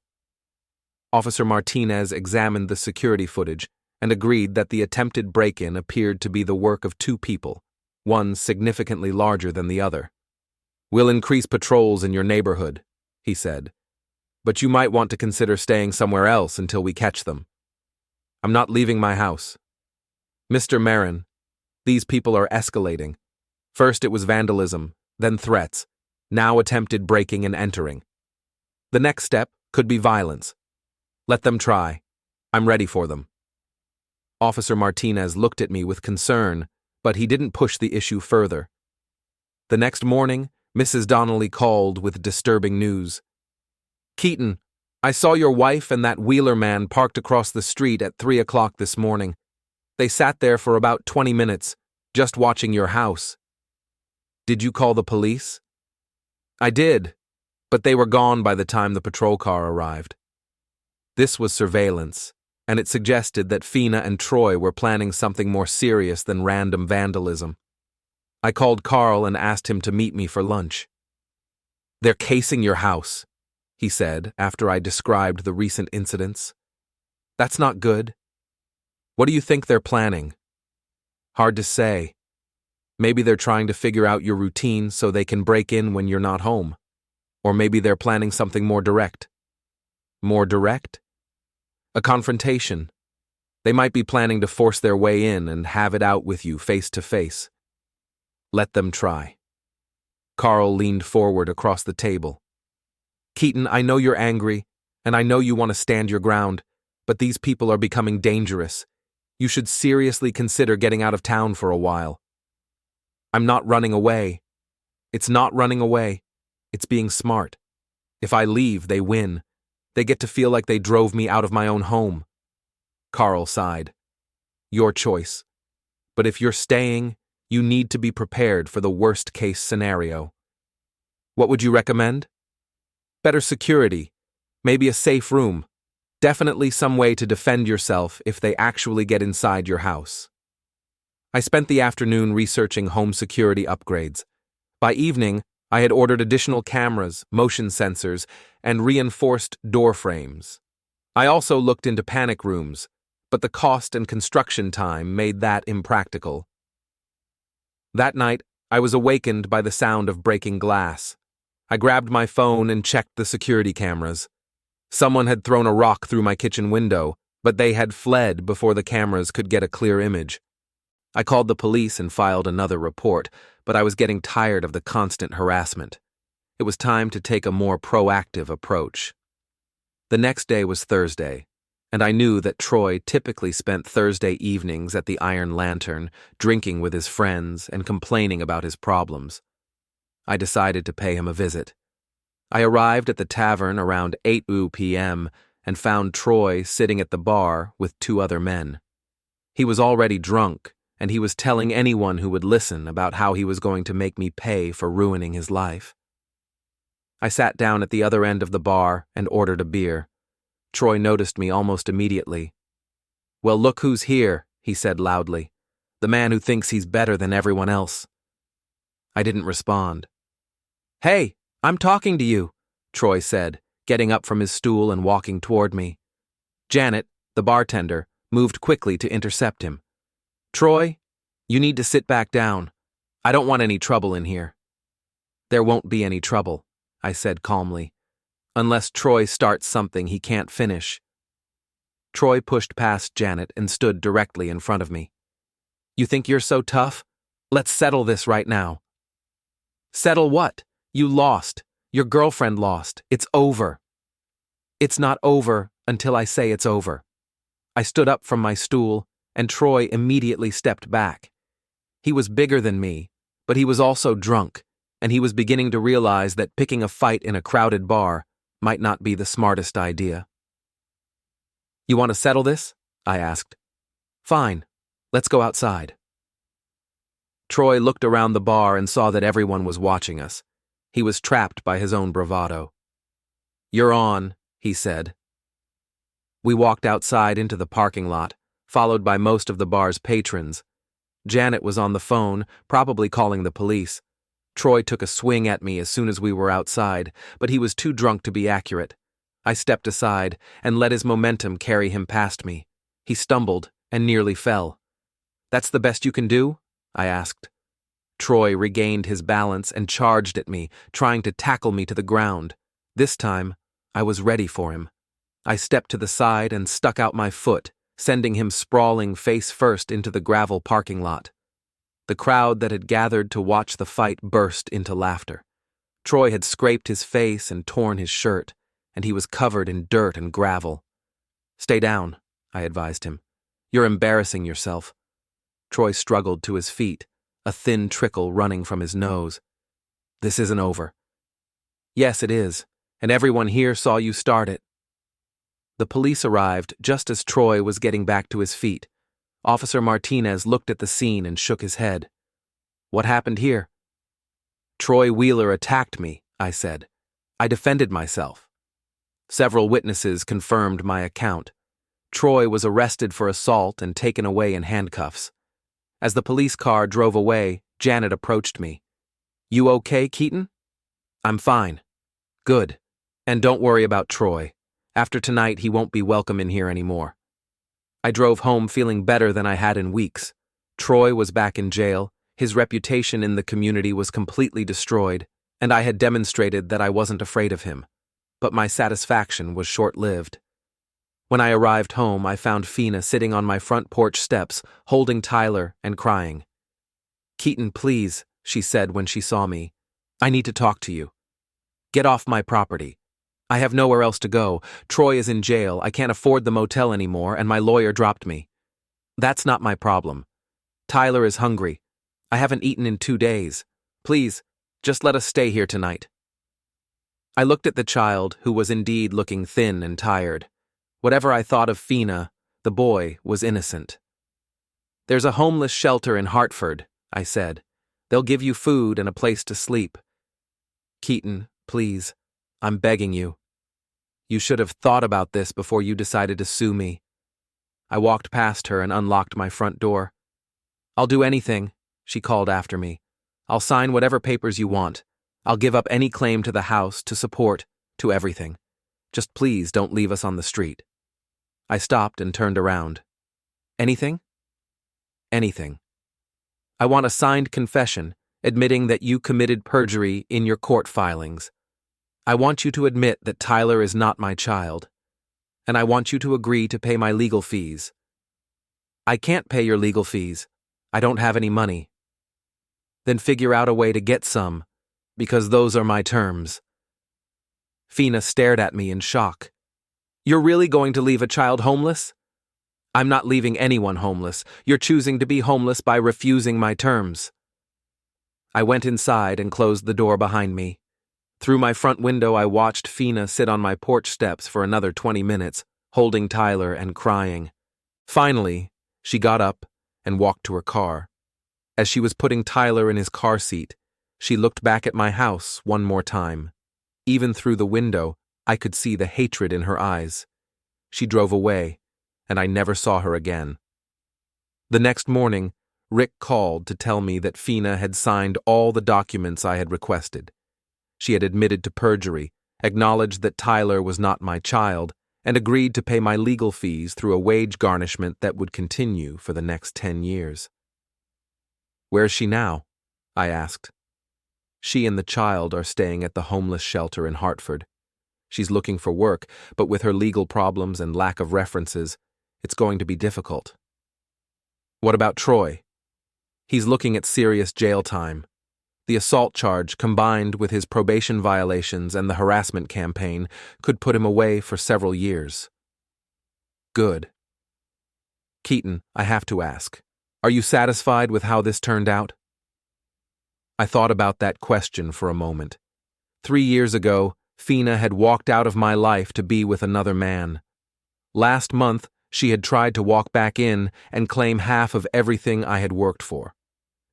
Officer Martinez examined the security footage and agreed that the attempted break-in appeared to be the work of two people, one significantly larger than the other. "We'll increase patrols in your neighborhood," he said. "But you might want to consider staying somewhere else until we catch them." "I'm not leaving my house." "Mr. Merren, these people are escalating. First it was vandalism, then threats, now attempted breaking and entering. The next step could be violence. Let them try. I'm ready for them." Officer Martinez looked at me with concern, but he didn't push the issue further. The next morning, Mrs. Donnelly called with disturbing news. "Keaton, I saw your wife and that Wheeler man parked across the street at 3 o'clock this morning. They sat there for about 20 minutes, just watching your house." "Did you call the police?" "I did, but they were gone by the time the patrol car arrived." This was surveillance, and it suggested that Fina and Troy were planning something more serious than random vandalism. I called Carl and asked him to meet me for lunch. "They're casing your house," he said after I described the recent incidents. "That's not good." "What do you think they're planning?" "Hard to say. Maybe they're trying to figure out your routine so they can break in when you're not home. Or maybe they're planning something more direct." "More direct?" "A confrontation. They might be planning to force their way in and have it out with you face to face." "Let them try." Carl leaned forward across the table. "Keaton, I know you're angry, and I know you want to stand your ground, but these people are becoming dangerous. You should seriously consider getting out of town for a while." "I'm not running away." "It's not running away. It's being smart. If I leave, they win. They get to feel like they drove me out of my own home." Carl sighed. "Your choice. But if you're staying, you need to be prepared for the worst-case scenario." "What would you recommend?" "Better security. Maybe a safe room. Definitely some way to defend yourself if they actually get inside your house." I spent the afternoon researching home security upgrades. By evening, I had ordered additional cameras, motion sensors, and reinforced door frames. I also looked into panic rooms, but the cost and construction time made that impractical. That night, I was awakened by the sound of breaking glass. I grabbed my phone and checked the security cameras. Someone had thrown a rock through my kitchen window, but they had fled before the cameras could get a clear image. I called the police and filed another report, but I was getting tired of the constant harassment. It was time to take a more proactive approach. The next day was Thursday, and I knew that Troy typically spent Thursday evenings at the Iron Lantern, drinking with his friends and complaining about his problems. I decided to pay him a visit. I arrived at the tavern around 8 p.m. and found Troy sitting at the bar with two other men. He was already drunk, and he was telling anyone who would listen about how he was going to make me pay for ruining his life. I sat down at the other end of the bar and ordered a beer. Troy noticed me almost immediately. "Well, look who's here," he said loudly. "The man who thinks he's better than everyone else." I didn't respond. "Hey, I'm talking to you," Troy said, getting up from his stool and walking toward me. Janet, the bartender, moved quickly to intercept him. "Troy, you need to sit back down. I don't want any trouble in here." "There won't be any trouble," I said calmly, "unless Troy starts something he can't finish." Troy pushed past Janet and stood directly in front of me. "You think you're so tough? Let's settle this right now." "Settle what? You lost. Your girlfriend lost. It's over." "It's not over until I say it's over." I stood up from my stool, and Troy immediately stepped back. He was bigger than me, but he was also drunk, and he was beginning to realize that picking a fight in a crowded bar might not be the smartest idea. "You want to settle this?" I asked. "Fine. Let's go outside." Troy looked around the bar and saw that everyone was watching us. He was trapped by his own bravado. "You're on," he said. We walked outside into the parking lot, followed by most of the bar's patrons. Janet was on the phone, probably calling the police. Troy took a swing at me as soon as we were outside, but he was too drunk to be accurate. I stepped aside and let his momentum carry him past me. He stumbled and nearly fell. "That's the best you can do?" I asked. Troy regained his balance and charged at me, trying to tackle me to the ground. This time, I was ready for him. I stepped to the side and stuck out my foot, sending him sprawling face first into the gravel parking lot. The crowd that had gathered to watch the fight burst into laughter. Troy had scraped his face and torn his shirt, and he was covered in dirt and gravel. "Stay down," I advised him. "You're embarrassing yourself." Troy struggled to his feet, a thin trickle running from his nose. "This isn't over." "Yes, it is, and everyone here saw you start it." The police arrived just as Troy was getting back to his feet. Officer Martinez looked at the scene and shook his head. "What happened here?" "Troy Wheeler attacked me," I said. "I defended myself." Several witnesses confirmed my account. Troy was arrested for assault and taken away in handcuffs. As the police car drove away, Janet approached me. "You okay, Keaton?" "I'm fine." "Good. And don't worry about Troy. After tonight, he won't be welcome in here anymore." I drove home feeling better than I had in weeks. Troy was back in jail, his reputation in the community was completely destroyed, and I had demonstrated that I wasn't afraid of him. But my satisfaction was short-lived. When I arrived home, I found Fina sitting on my front porch steps, holding Tyler and crying. "Keaton, please," she said when she saw me. "I need to talk to you. Get off my property. I have nowhere else to go. Troy is in jail, I can't afford the motel anymore, and my lawyer dropped me." "That's not my problem. Tyler is hungry. I haven't eaten in 2 days. Please, just let us stay here tonight." I looked at the child, who was indeed looking thin and tired. Whatever I thought of Fina, the boy was innocent. "There's a homeless shelter in Hartford," I said. "They'll give you food and a place to sleep." "Keaton, please. I'm begging you. You should have thought about this before you decided to sue me." I walked past her and unlocked my front door. "I'll do anything," she called after me. "I'll sign whatever papers you want. I'll give up any claim to the house, to support, to everything. Just please don't leave us on the street." I stopped and turned around. "Anything?" "Anything. I want a signed confession admitting that you committed perjury in your court filings. I want you to admit that Tyler is not my child, and I want you to agree to pay my legal fees." "I can't pay your legal fees. I don't have any money." "Then figure out a way to get some, because those are my terms." Fina stared at me in shock. You're really going to leave a child homeless? I'm not leaving anyone homeless. You're choosing to be homeless by refusing my terms. I went inside and closed the door behind me. Through my front window, I watched Fina sit on my porch steps for another 20 minutes, holding Tyler and crying. Finally, she got up and walked to her car. As she was putting Tyler in his car seat, she looked back at my house one more time. Even through the window, I could see the hatred in her eyes. She drove away, and I never saw her again. The next morning, Rick called to tell me that Fina had signed all the documents I had requested. She had admitted to perjury, acknowledged that Tyler was not my child, and agreed to pay my legal fees through a wage garnishment that would continue for the next 10 years. Where's she now? I asked. She and the child are staying at the homeless shelter in Hartford. She's looking for work, but with her legal problems and lack of references, it's going to be difficult. What about Troy? He's looking at serious jail time. The assault charge, combined with his probation violations and the harassment campaign, could put him away for several years. Good. Keaton, I have to ask, are you satisfied with how this turned out? I thought about that question for a moment. 3 years ago, Fina had walked out of my life to be with another man. Last month, she had tried to walk back in and claim half of everything I had worked for.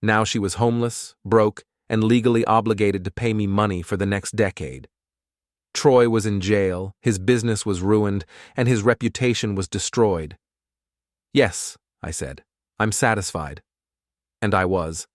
Now she was homeless, broke, and legally obligated to pay me money for the next decade. Troy was in jail, his business was ruined, and his reputation was destroyed. Yes, I said, I'm satisfied. And I was.